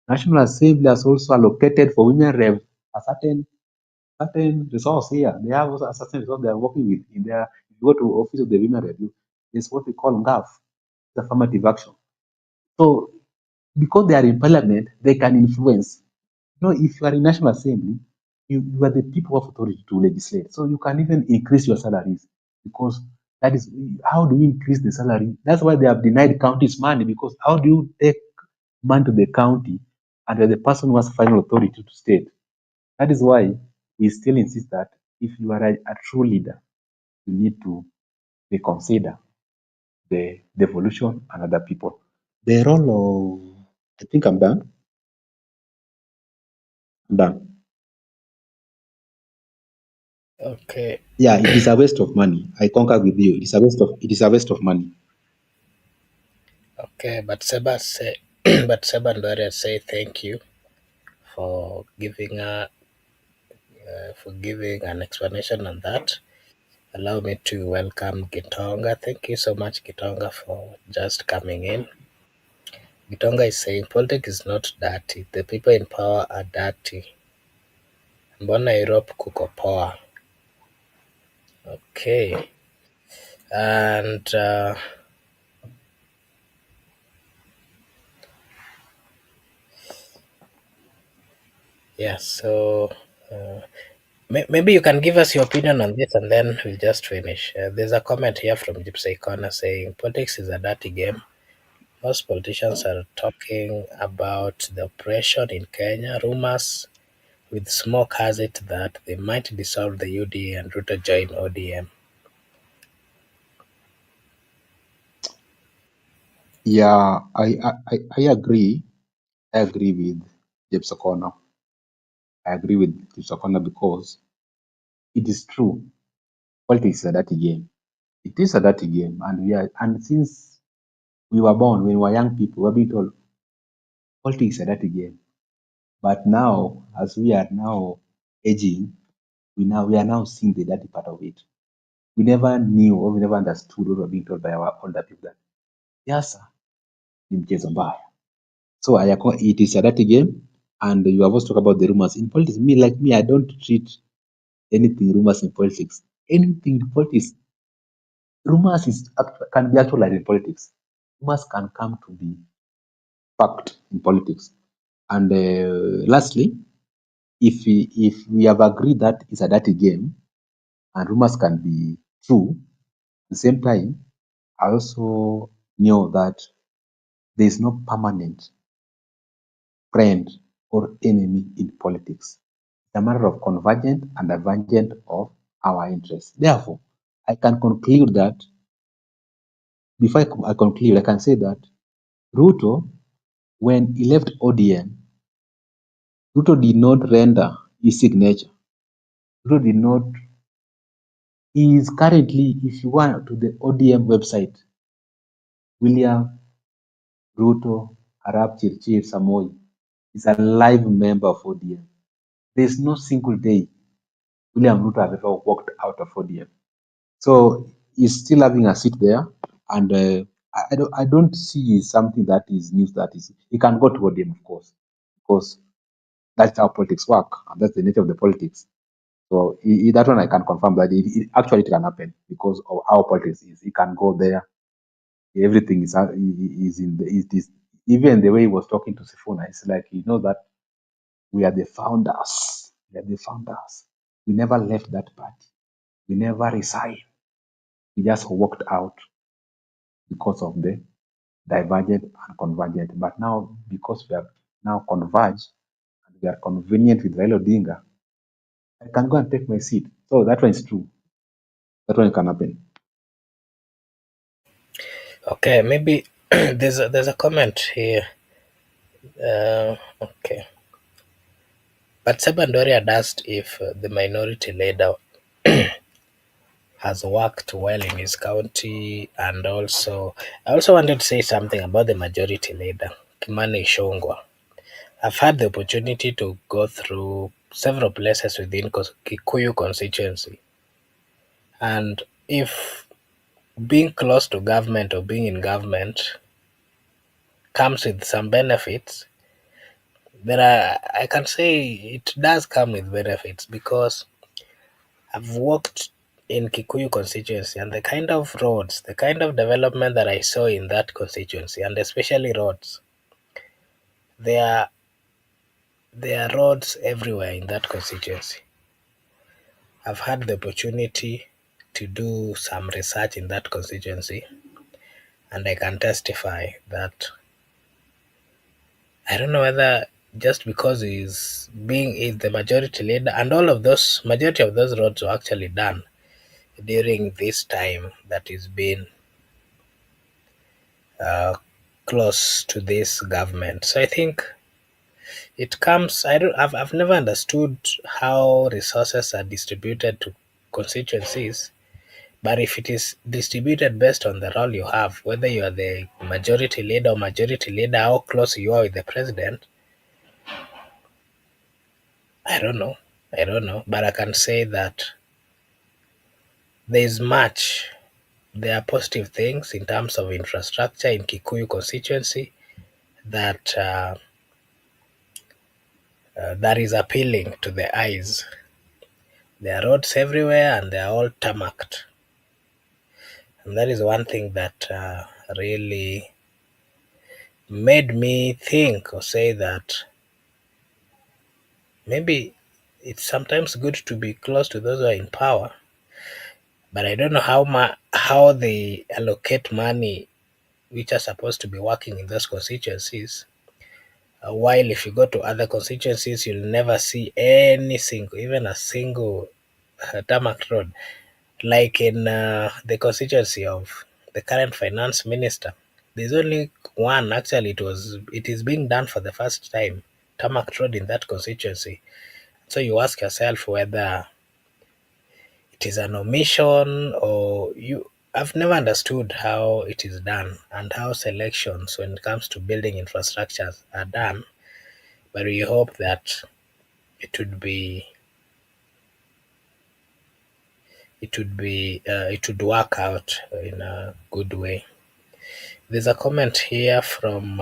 National Assembly has also allocated for women rep a certain resource here. They have also a certain resource they are working with in their. If you go to Office of the Women Review, it's what we call GAF, the affirmative action. So because they are in Parliament, they can influence. If you are in National Assembly, you are the people of authority to legislate. So you can even increase your salaries because that is how do you increase the salary? That's why they have denied counties money because how do you take money to the county and you're the person who has final authority to state? That is why we still insist that if you are a true leader, you need to reconsider the devolution and other people. The role of, I think I'm done. I'm done. Okay. Yeah, it is a waste of money. I concur with you. It is a waste of money. Okay, but Seba say, but Seba Ndwere say thank you for giving an explanation on that. Allow me to welcome Gitonga. Thank you so much, Gitonga, for just coming in. Gitonga is saying politics is not dirty. The people in power are dirty. Mbona Europe kuko poa? Okay. And yeah, so maybe you can give us your opinion on this and then we'll just finish. There's a comment here from Gypsy Corner saying politics is a dirty game. Most politicians are talking about the oppression in Kenya. Rumors with smoke has it that they might dissolve the UDA and Ruto join ODM. Yeah, I agree. I agree with James O'Connor. I agree with James O'Connor because it is true. Politics is a dirty game. It is a dirty game, and since we were born, when we were young people, we were being told politics is a dirty game. But now, as we are now aging, we are now seeing the dirty part of it. We never knew or we never understood what we were being told by our older people that siasa ni mchezo mbaya. So it is a dirty game, and you have also talked about the rumors in politics. Me, I don't treat anything rumors in politics. Anything in politics, rumors can be actualized in politics. Rumors can come to be fact in politics. And lastly, if we have agreed that it's a dirty game and rumors can be true, at the same time, I also know that there is no permanent friend or enemy in politics. It's a matter of convergent and divergent of our interests. Therefore, I can conclude that before I conclude, I can say that Ruto, when he left ODM, Ruto did not render his signature. Ruto did not. He is currently, if you want, to the ODM website, William Ruto Arap Chirchir Samoei is a live member of ODM. There is no single day William Ruto has ever walked out of ODM. So he's still having a seat there, and I don't see something that is news that is. He can go to ODM, of course, because that's how politics work, and that's the nature of the politics. So that one I can confirm that actually it can happen because of how politics is. He can go there. Everything is in the it is even the way he was talking to Sifuna. It's like he knows that we are the founders. We are the founders. We never left that party. We never resigned. We just walked out because of the divergent and convergent. But now, because we have now converged, they are convenient with Raila Odinga, I can go and take my seat. So that one is true. That one can happen. Okay, maybe there's a comment here. Okay, but Sebandori had asked if the minority leader has worked well in his county, and also I also wanted to say something about the majority leader, Kimani Ichung'wah. I've had the opportunity to go through several places within Kikuyu constituency, and if being close to government or being in government comes with some benefits, there are I can say it does come with benefits because I've worked in Kikuyu constituency, and the kind of roads, the kind of development that I saw in that constituency, and especially roads, there there are roads everywhere in that constituency. I've had the opportunity to do some research in that constituency, and I can testify that I don't know whether just because he's the majority leader, and all of those majority of those roads were actually done during this time that he's been uh, close to this government. So I think it comes. I don't. I've never understood how resources are distributed to constituencies. But if it is distributed based on the role you have, whether you are the majority leader, how close you are with the president, I don't know. I don't know. But I can say that there is much. There are positive things in terms of infrastructure in Kikuyu constituency that that is appealing to the eyes. There are roads everywhere and they are all tarmacked. And that is one thing that really made me think or say that maybe it's sometimes good to be close to those who are in power, but I don't know how they allocate money which are supposed to be working in those constituencies. While if you go to other constituencies, you'll never see any single, even a single tarmac road. Like in the constituency of the current finance minister, there's only one. Actually, it is being done for the first time, tarmac road in that constituency. So you ask yourself whether it is an omission or you. I've never understood how it is done and how selections when it comes to building infrastructures are done. But we hope that it would be it would work out in a good way. There's a comment here from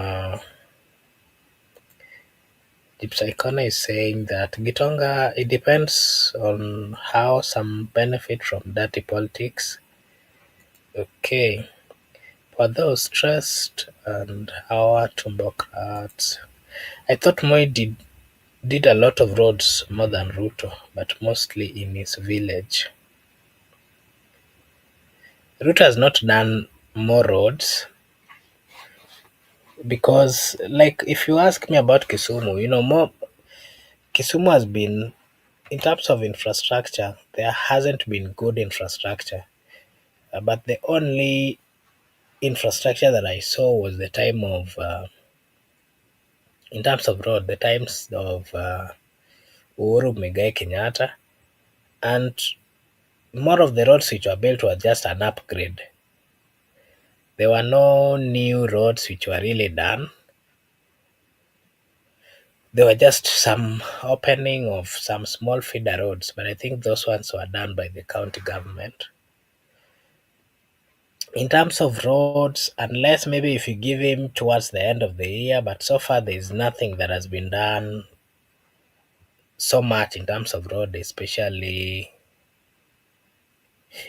Deep Psychona is saying that Gitonga, it depends on how some benefit from dirty politics. Okay. For those stressed and our Tumbocrats. I thought Moi did a lot of roads more than Ruto, but mostly in his village. Ruto has not done more roads because, like, if you ask me about Kisumu, more Kisumu has been, in terms of infrastructure, there hasn't been good infrastructure. But the only infrastructure that I saw was the time of, in terms of road, the times of Uhuru Muigai Kenyatta, and more of the roads which were built were just an upgrade. There were no new roads which were really done. There were just some opening of some small feeder roads, but I think those ones were done by the county government. In terms of roads, unless maybe if you give him towards the end of the year, but so far there is nothing that has been done so much in terms of road, especially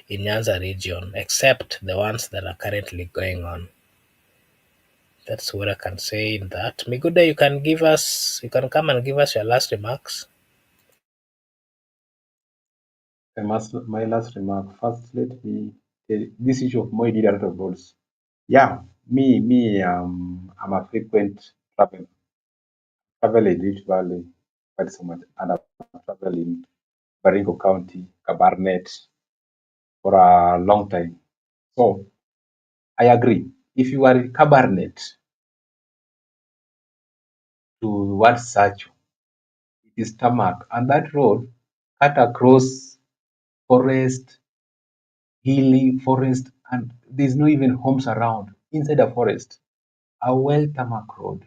in Nyanza region, except the ones that are currently going on. That's what I can say in that. Miguda, you can come and give us your last remarks. My last remark. First, let me tell this issue of Moi did a lot of roads. Yeah, I'm a frequent traveler in Rift Valley. quite so much. And I've traveled in Baringo County, Kabarnet for a long time. So I agree. If you are in Kabarnet towards Sacho, it is tarmac, and that road cut across forest, hilly forest, and there's no even homes around inside a forest. A well tarmac road,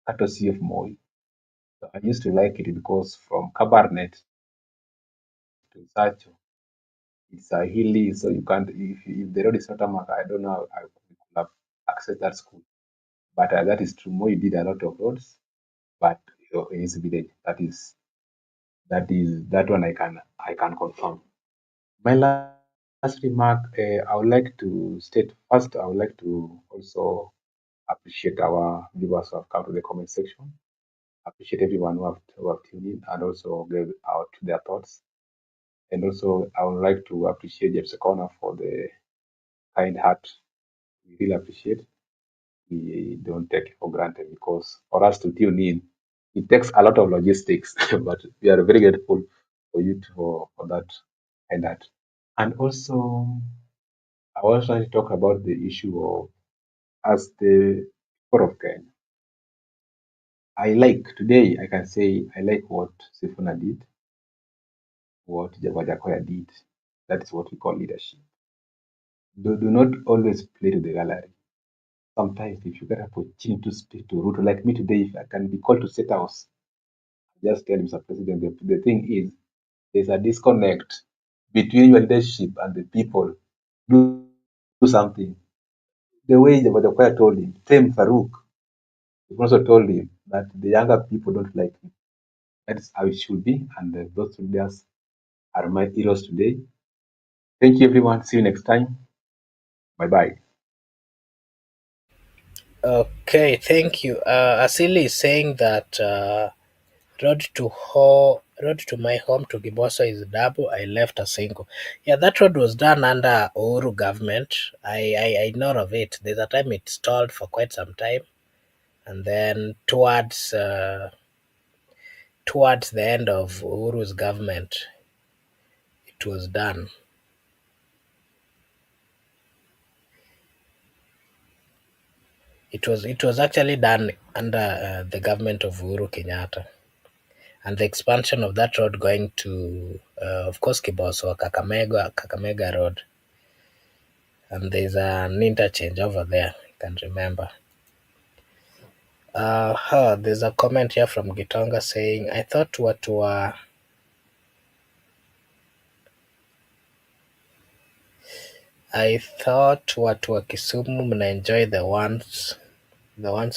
courtesy of Moi. So I used to like it because from Kabarnet to Sacho, it's a hilly, so you can't, if the road is not tarmac, I don't know how I could have accessed that school. But that is true. Moi did a lot of roads, but in his village, that one I can confirm. My last remark, I would like to state first. I would like to also appreciate our viewers who have come to the comment section. Appreciate everyone who have tuned in and also gave out their thoughts. And also, I would like to appreciate James Corner for the kind heart. We really appreciate. We don't take it for granted because for us to tune in, it takes a lot of logistics. But we are very grateful for you for that kind heart. And also, I was trying to talk about the issue of as the people of Kenya. I like today. I can say I like what Sifuna did, what Jakoya did. That is what we call leadership. Do not always play to the gallery. Sometimes, if you get an opportunity to speak to Ruto, like me today, if I can be called to State House, just tell Mr. President. The thing is, there's a disconnect between your leadership and the people. Do something. The way Jakoya told him, same Farouk. He also told him that the younger people don't like him. That is how it should be, and those leaders are my heroes today. Thank you, everyone. See you next time. Bye bye. Okay, thank you. Asili is saying that road to my home to Giboso is double. I left a single. Yeah, that road was done under Uhuru government. I know of it. There's a time it stalled for quite some time, and then towards the end of Uhuru's government, it was done. It was actually done under the government of Uhuru Kenyatta, and the expansion of that road going to, of course, Kiboso, Kakamega Road, and there's an interchange over there. I can remember. There's a comment here from Gitonga saying, I thought watu wa Kisumu mnaenjoy the ones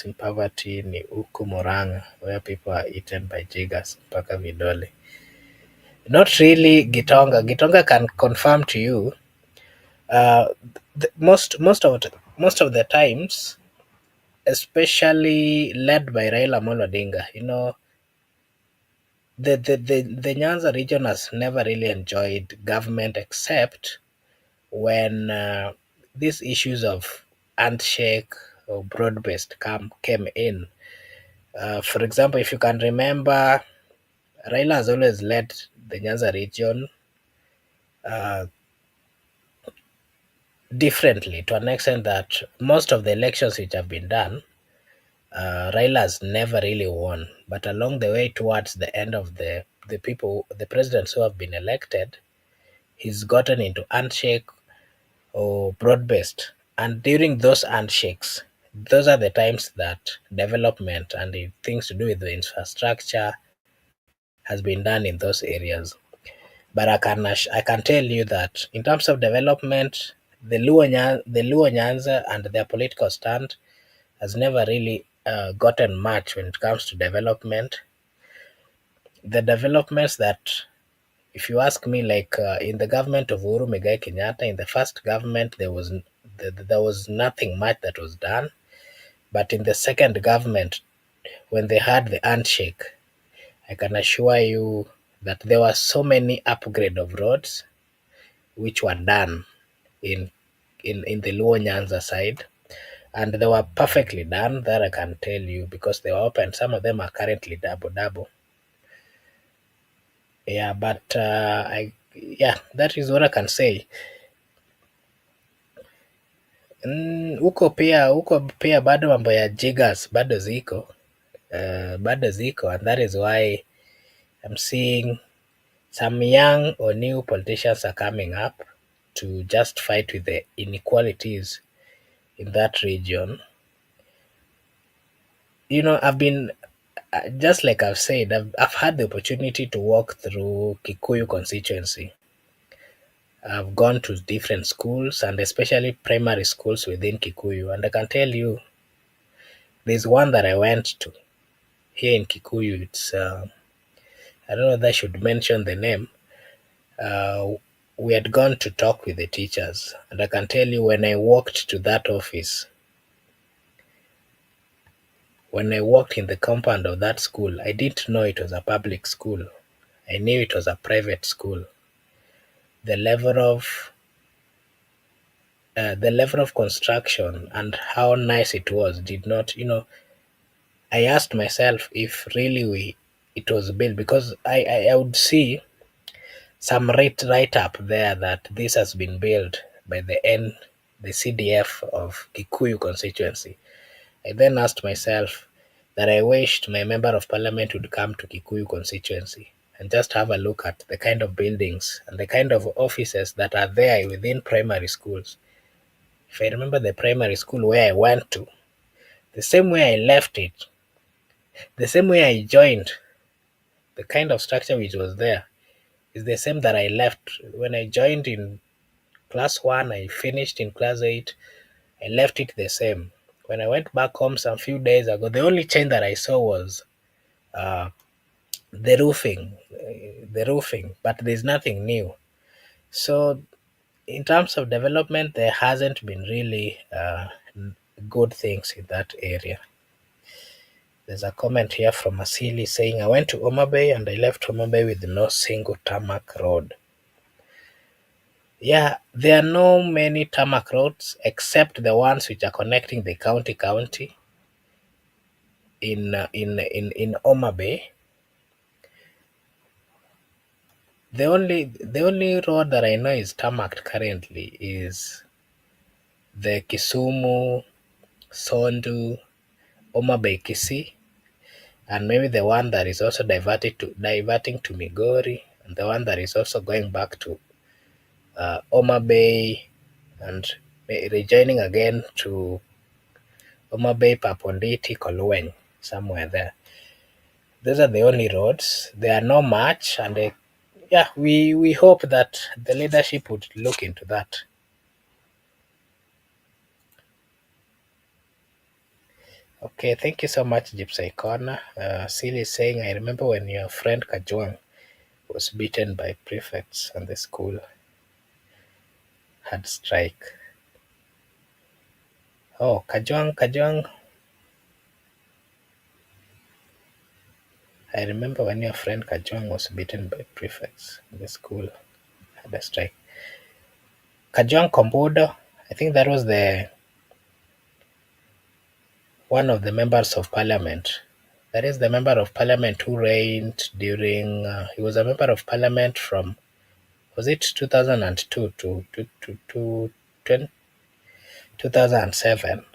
in poverty ni huku Murang'a, where people are eaten by jiggers mpaka vidole. Not really, Gitonga. Gitonga can confirm to you. Uh, most of the times, especially led by Raila Amolo Odinga, the Nyanza region has never really enjoyed government except when these issues of handshake or broad-based came in. For example, if you can remember, Raila has always led the Nyanza region uh, differently to an extent that most of the elections which have been done, Raila has never really won. But along the way, towards the end of the presidents who have been elected, he's gotten into handshake or broad-based. And during those handshakes, those are the times that development and the things to do with the infrastructure has been done in those areas. But I can tell you that in terms of development, the Luo Nyanza and their political stand has never really gotten much when it comes to development. The developments that, if you ask me, like in the government of Uhuru Muigai Kenyatta, in the first government, there was nothing much that was done. But in the second government, when they had the handshake, I can assure you that there were so many upgrade of roads which were done in in the Luo Nyanza side, and they were perfectly done. That I can tell you because they were open. Some of them are currently double double. Yeah, but I yeah, that is what I can say. Huko pia bado mambo ya jiggers bado ziko, bado ziko, and that is why I'm seeing some young or new politicians are coming up to just fight with the inequalities in that region. I've been just like I've said, I've had the opportunity to walk through Kikuyu constituency. I've gone to different schools and especially primary schools within Kikuyu, and I can tell you there's one that I went to here in Kikuyu. It's I don't know if I should mention the name. Uh, we had gone to talk with the teachers, and I can tell you when I walked to that office, when I walked in the compound of that school, I didn't know it was a public school. I knew it was a private school. The level of construction and how nice it was did not, I asked myself if really it was built, because I would see some write up there that this has been built by the CDF of Kikuyu constituency. I then asked myself that I wished my member of parliament would come to Kikuyu constituency and just have a look at the kind of buildings and the kind of offices that are there within primary schools. If I remember the primary school where I went to, the same way I left it, the same way I joined, the kind of structure which was there is the same that I left. When I joined in class 1, I finished in class 8, I left it the same. When I went back home some few days ago, the only change that I saw was uh, the roofing, but there's nothing new. So, in terms of development, there hasn't been really good things in that area. There's a comment here from Asili saying, I went to Oma Bay and I left Oma Bay with no single tarmac road. Yeah, there are no many tarmac roads except the ones which are connecting the county in Oma Bay. The only road that I know is tarmac currently is the Kisumu, Sondu, Oma Bay, Kisii, and maybe the one that is also diverting to Migori, and the one that is also going back to Oma Bay and rejoining again to Oma Bay, Paponditi, Kolweny, somewhere there. Those are the only roads. There are no much, and yeah, we hope that the leadership would look into that. Okay, thank you so much, Gypsy Corner. Seal is saying, I remember when your friend Kajwang was beaten by prefects and the school had strike. Oh, Kajwang. I remember when your friend Kajwang was beaten by prefects and the school had a strike. Kajwang Kombodo, I think that was the one of the members of parliament. That is the member of parliament who reigned during. He was a member of parliament from, was it 2002 to 2007?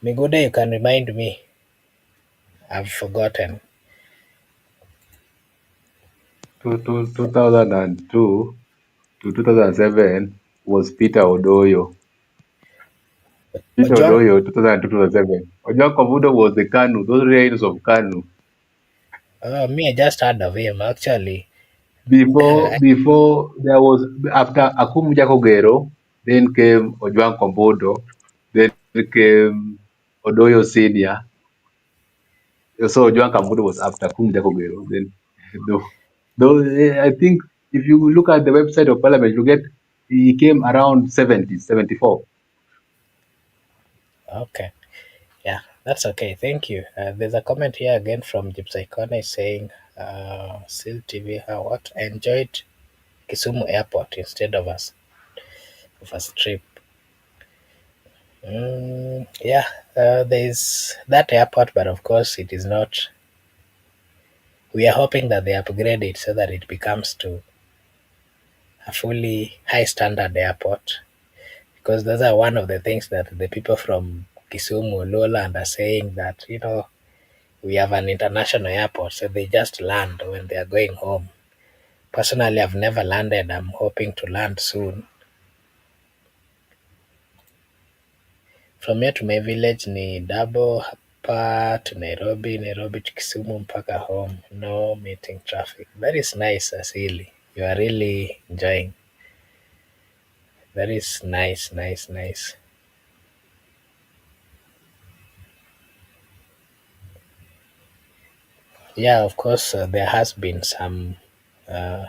Migude, you can remind me. I've forgotten. 2002 to 2007 was Peter Odoyo. Peter Ojong, Odoyo, 2002 to 2007. Ojwang Kobudo was the Kanu, those reigns of Kanu. me, I just heard of him actually. Before there was, after Akum Jakogero, then came Ojwang Kobudo, then came Odoyo Senior. So Ojwang Kobudo was after Akum Jakogero. Then, though I think if you look at the website of Parliament, you get he came around 70, 74. Okay, yeah, that's okay. Thank you. There's a comment here again from Gypsy Kone saying, "Sil TV, how what? I enjoyed Kisumu Airport instead of a strip." Yeah, there's that airport, but of course, it is not. We are hoping that they upgrade it so that it becomes to a fully high standard airport, because those are one of the things that the people from Kisumu, Lowland are saying, that we have an international airport, so they just land when they are going home. Personally, I've never landed. I'm hoping to land soon. From here to my village ni double, hapa to Nairobi, Nairobi to Kisumu mpaka home. No meeting traffic. That is nice, Asili. You are really enjoying. That is nice, nice, nice. Yeah, of course, there has been some. Uh,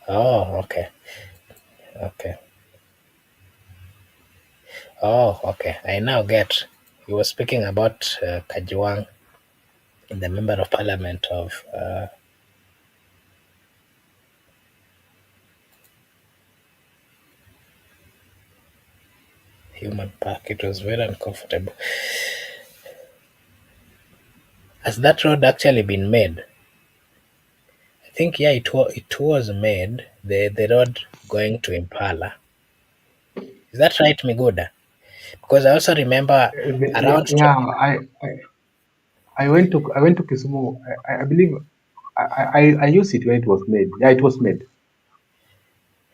oh, okay, okay. Oh, okay. I now get. You were speaking about Kajuang, the member of parliament of Human Park. It was very uncomfortable. Has that road actually been made? I think yeah, it was made. The road going to Impala. Is that right, Miguda? Because I also remember Yeah, around. yeah. I went to Kisumu. I believe I used it when it was made. Yeah, it was made.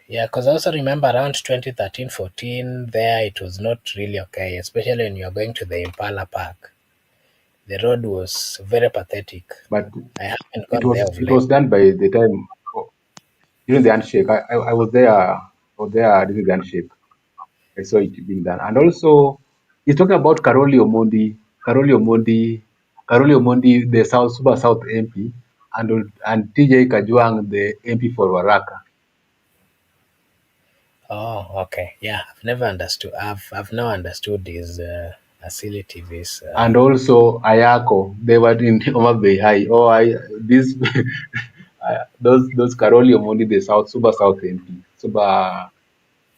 Yeah, because I also remember around 2013, 14, there it was not really okay, especially when you're going to the Impala Park. The road was very pathetic. But I haven't it gone was there of it late. was done by the time during the handshake. I was there. I was there during the handshake. I saw it being done. And also, he's talking about Karoli Omondi, the Super South MP, and TJ Kajwang, the MP for Waraka. Oh, okay. Yeah, I've never understood. I've now understood these Asili TVs. And also Ayako, they were in Homa Bay High. Oh, these those Karoli Omondi, the Super South MP, Super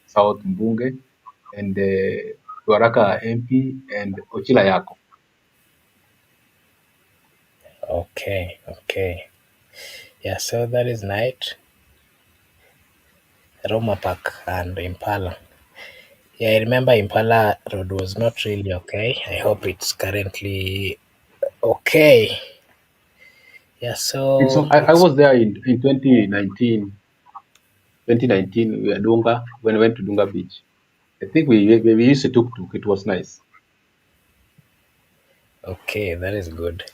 South Mbunge, and Waraka MP, and Ochila Yako. Okay, okay. Yeah, so that is night. Roma Park and Impala. Yeah, I remember Impala Road was not really okay. I hope it's currently okay. Yeah, It's, so I it's was there in 2019, we were Dunga, when we went to Dunga Beach. I think we used to tuk-tuk. It was nice. okay. That is good.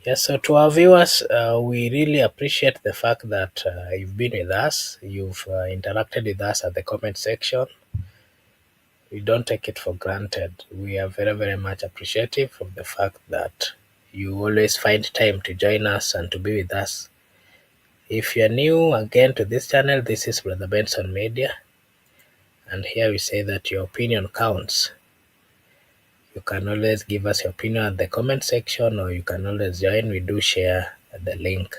Yeah, so to our viewers, we really appreciate the fact that you've been with us. You've interacted with us at the comment section. We don't take it for granted. We are very, very much appreciative of the fact that you always find time to join us and to be with us. If you're new again to this channel, this is Brother Benson Media, and here we say that your opinion counts. You can always give us your opinion at the comment section, or you can always join. We do share the link.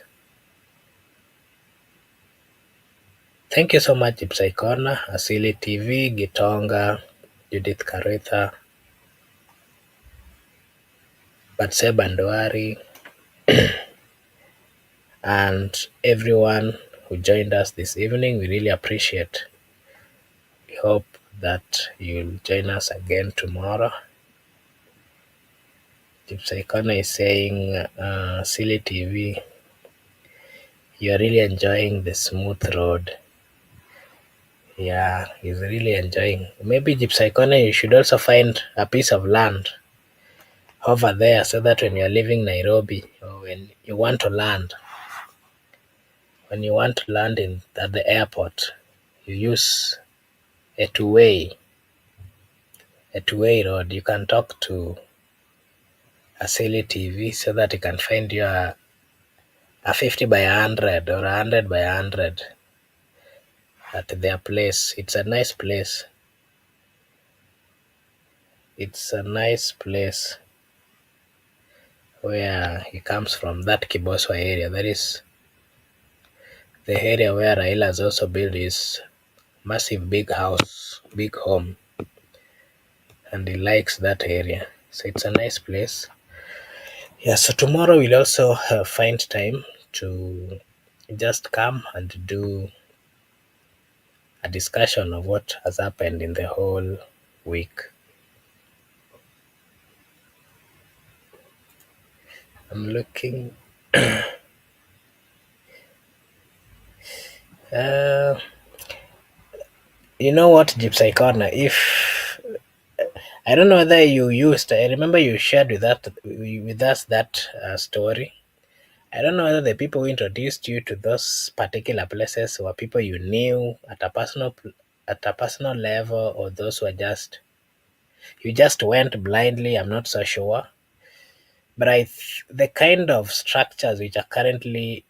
Thank you so much, Ipsai Corner, Asili TV, Gitonga, Judith Karitha, Batse Bandwari, and everyone who joined us this evening. We really appreciate. We hope that you'll join us again tomorrow. Ipsai Corner is saying, Silly TV, you're really enjoying the smooth road. Yeah, he's really enjoying. Maybe Gypsy Corner, you should also find a piece of land over there so that when you're leaving Nairobi, or when you want to land in at the airport, you use a two-way road. You can talk to a silly TV so that you can find you a 50 by 100 or 100 by 100 at their place. It's a nice place. It's a nice place where he comes from, that Kiboswa area. That is the area where Raila has also built his massive big house, big home, and he likes that area. So it's a nice place. Yeah, so tomorrow we'll also find time to just come and do a discussion of what has happened in the whole week. I'm looking. Uh, you know what, Gypsy Corner? If I don't know whether you used, I remember you shared with us that story. I don't know whether the people who introduced you to those particular places were people you knew at a personal level, or those who are just you just went blindly. I'm not so sure, but the kind of structures which are currently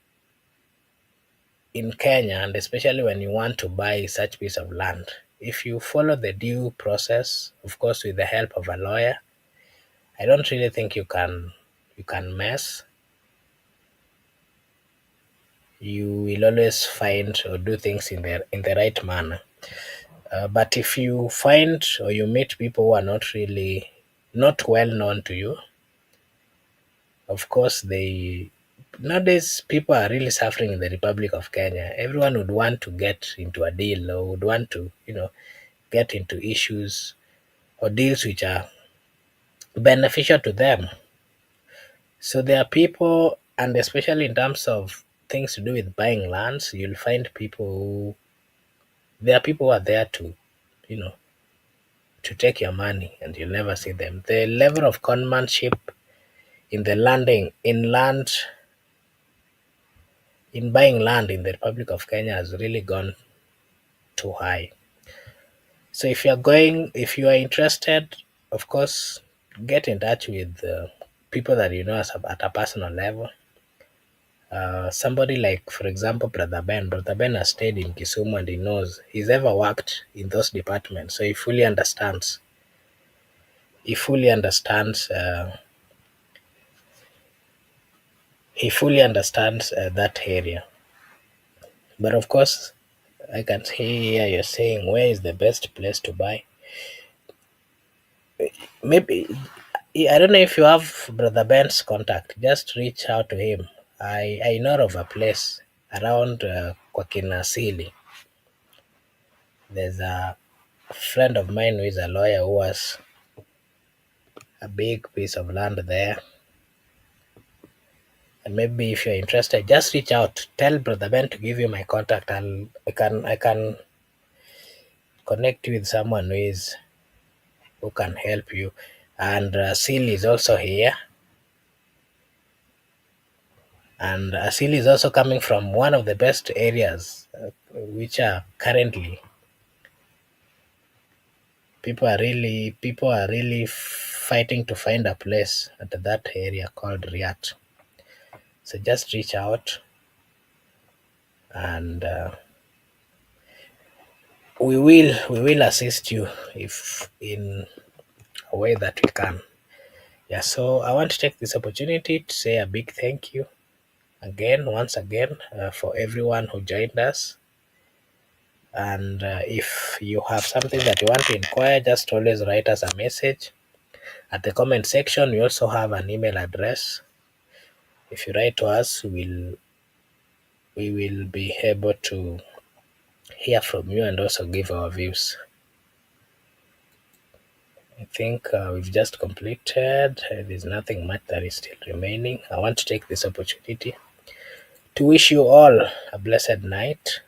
in Kenya, and especially when you want to buy such piece of land, if you follow the due process, of course, with the help of a lawyer, I don't really think you can mess. You will always find or do things in the right manner. But if you find or you meet people who are not well known to you, of course they nowadays people are really suffering in the Republic of Kenya. Everyone would want to get into a deal, or would want to get into issues or deals which are beneficial to them. So there are people, and especially in terms of things to do with buying lands, you'll find there are people who are there you know, to take your money, and you'll never see them. The level of conmanship in the landing, in buying land in the Republic of Kenya has really gone too high. So if you are interested, of course, get in touch with people that you know at a personal level. Somebody like, for example, Brother Ben. Brother Ben has stayed in Kisumu, and he's ever worked in those departments, so he fully understands. He fully understands. He fully understands that area. But of course, I can hear you're saying, where is the best place to buy? Maybe I don't know if you have Brother Ben's contact. Just reach out to him. I know of a place around kwa Kinasili. There's a friend of mine who is a lawyer who has a big piece of land there. And maybe if you're interested, just reach out. Tell Brother Ben to give you my contact. I can connect you with someone who can help you. And Seal is also here. And Asil is also coming from one of the best areas, which are currently people are really fighting to find a place at that area called Riyadh. So just reach out, and we will assist you if in a way that we can. Yeah. So I want to take this opportunity to say a big thank you again, once again, for everyone who joined us. And if you have something that you want to inquire, just always write us a message at the comment section. We also have an email address. If you write to us, we will be able to hear from you and also give our views. I think we've just completed. There's nothing much that is still remaining. I want to take this opportunity to wish you all a blessed night,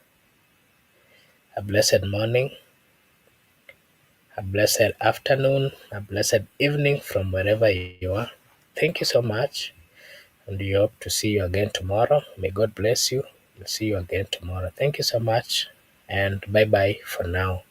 a blessed morning, a blessed afternoon, a blessed evening from wherever you are. Thank you so much, and we hope to see you again tomorrow. May God bless you. We'll see you again tomorrow. Thank you so much, and bye bye for now.